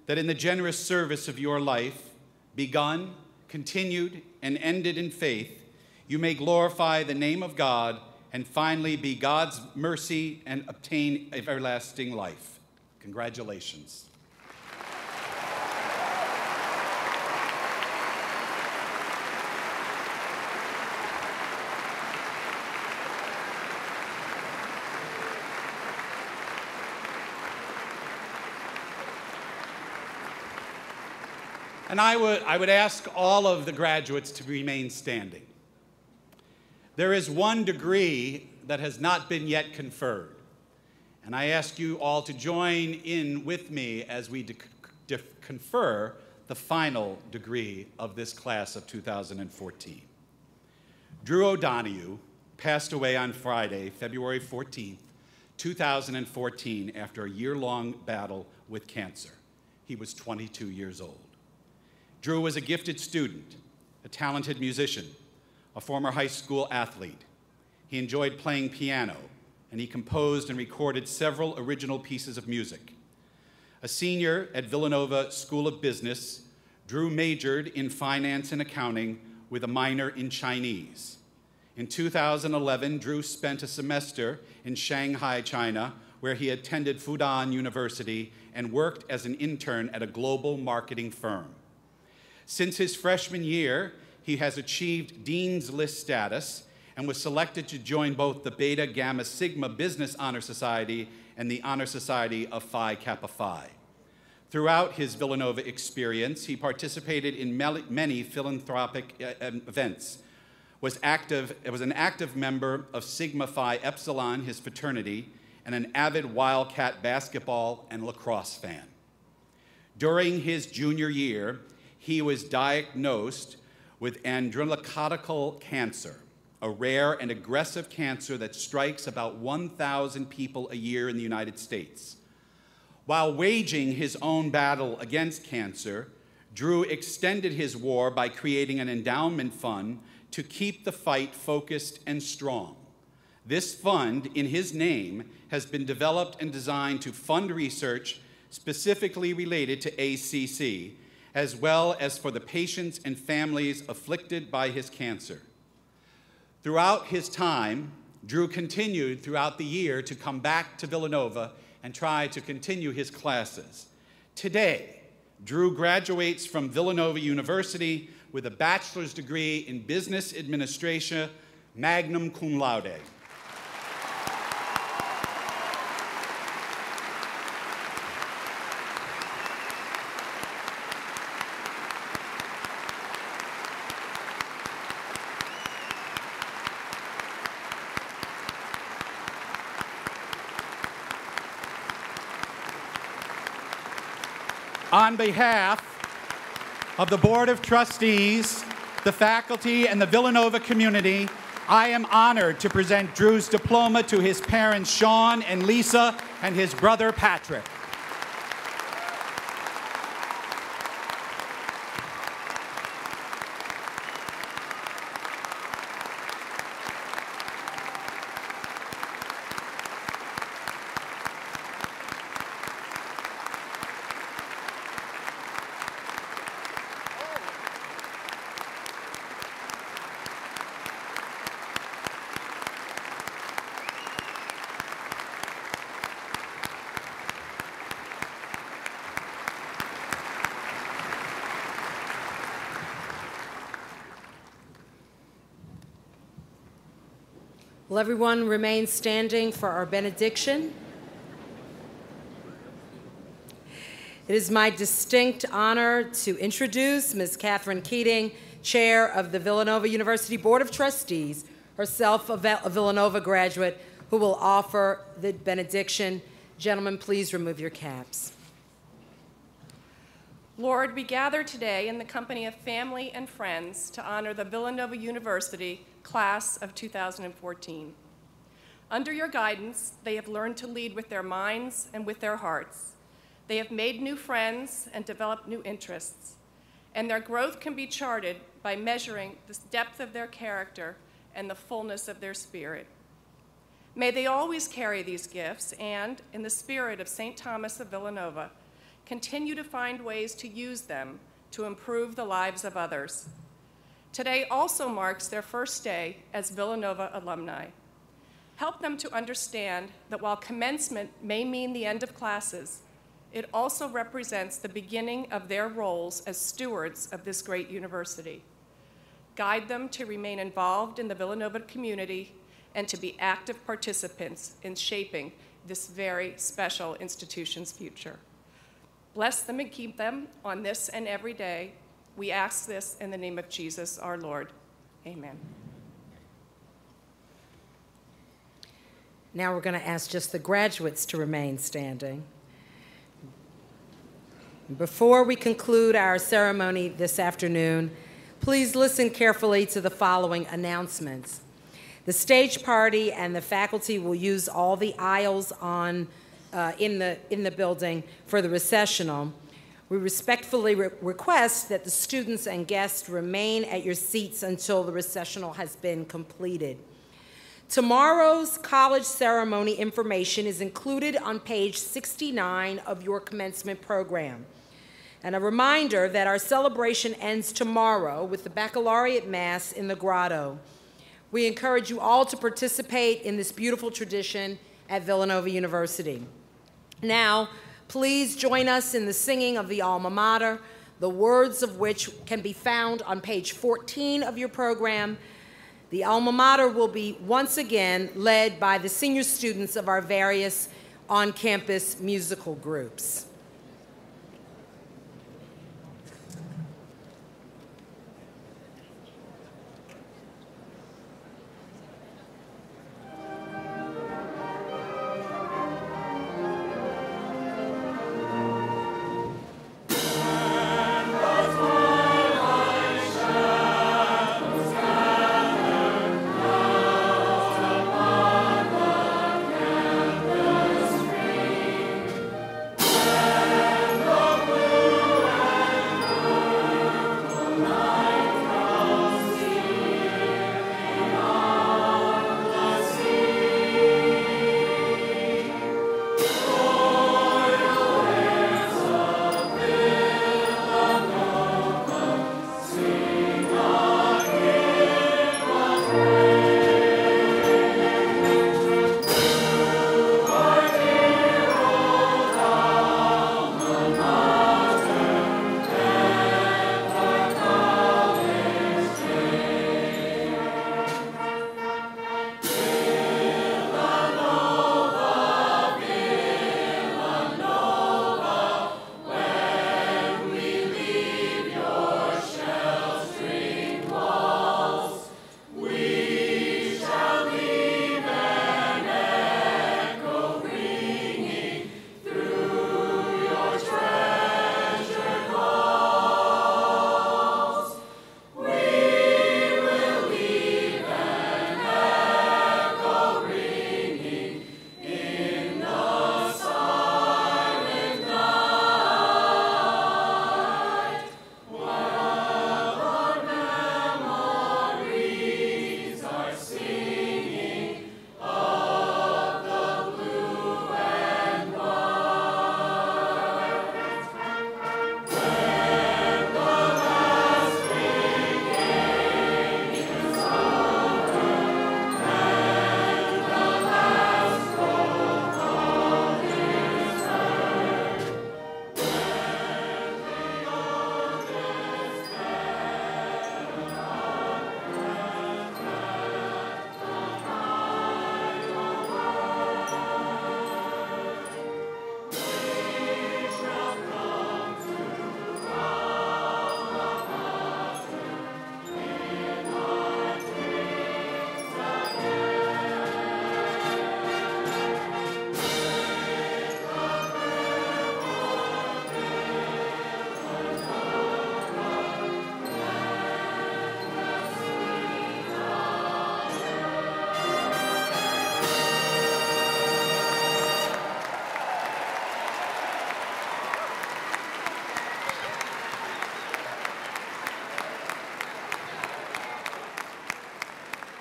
that in the generous service of your life, begun, continued, and ended in faith, you may glorify the name of God and finally be God's mercy and obtain everlasting life. Congratulations. And I would ask all of the graduates to remain standing. There is one degree that has not been yet conferred, and I ask you all to join in with me as we confer the final degree of this class of 2014. Drew O'Donoghue passed away on Friday, February 14th, 2014, after a year-long battle with cancer. He was 22 years old. Drew was a gifted student, a talented musician, a former high school athlete. He enjoyed playing piano, and he composed and recorded several original pieces of music. A senior at Villanova School of Business, Drew majored in finance and accounting with a minor in Chinese. In 2011, Drew spent a semester in Shanghai, China, where he attended Fudan University and worked as an intern at a global marketing firm. Since his freshman year, he has achieved Dean's List status and was selected to join both the Beta Gamma Sigma Business Honor Society and the Honor Society of Phi Kappa Phi. Throughout his Villanova experience, he participated in many philanthropic events, was an active member of Sigma Phi Epsilon, his fraternity, and an avid Wildcat basketball and lacrosse fan. During his junior year, he was diagnosed with adrenoccortical cancer, a rare and aggressive cancer that strikes about 1,000 people a year in the United States. While waging his own battle against cancer, Drew extended his war by creating an endowment fund to keep the fight focused and strong. This fund, in his name, has been developed and designed to fund research specifically related to ACC, as well as for the patients and families afflicted by his cancer. Throughout his time, Drew continued throughout the year to come back to Villanova and try to continue his classes. Today, Drew graduates from Villanova University with a bachelor's degree in business administration, magna cum laude. On behalf of the Board of Trustees, the faculty, and the Villanova community, I am honored to present Drew's diploma to his parents, Sean and Lisa, and his brother, Patrick. Will everyone remain standing for our benediction? It is my distinct honor to introduce Ms. Catherine Keating, Chair of the Villanova University Board of Trustees, herself a Villanova graduate, who will offer the benediction. Gentlemen, please remove your caps. Lord, we gather today in the company of family and friends to honor the Villanova University class of 2014. Under your guidance, they have learned to lead with their minds and with their hearts. They have made new friends and developed new interests, and their growth can be charted by measuring the depth of their character and the fullness of their spirit. May they always carry these gifts and, in the spirit of St. Thomas of Villanova, continue to find ways to use them to improve the lives of others. Today also marks their first day as Villanova alumni. Help them to understand that while commencement may mean the end of classes, it also represents the beginning of their roles as stewards of this great university. Guide them to remain involved in the Villanova community and to be active participants in shaping this very special institution's future. Bless them and keep them on this and every day. We ask this in the name of Jesus, our Lord. Amen. Now we're going to ask just the graduates to remain standing. Before we conclude our ceremony this afternoon, please listen carefully to the following announcements. The stage party and the faculty will use all the aisles in the building for the recessional. We respectfully request that the students and guests remain at your seats until the recessional has been completed. Tomorrow's college ceremony information is included on page 69 of your commencement program. And a reminder that our celebration ends tomorrow with the baccalaureate mass in the grotto. We encourage you all to participate in this beautiful tradition at Villanova University. Now, please join us in the singing of the alma mater, the words of which can be found on page 14 of your program. The alma mater will be once again led by the senior students of our various on-campus musical groups. Yeah.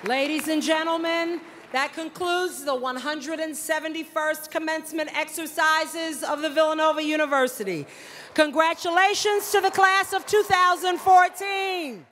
Ladies and gentlemen, that concludes the 171st commencement exercises of the Villanova University. Congratulations to the class of 2014.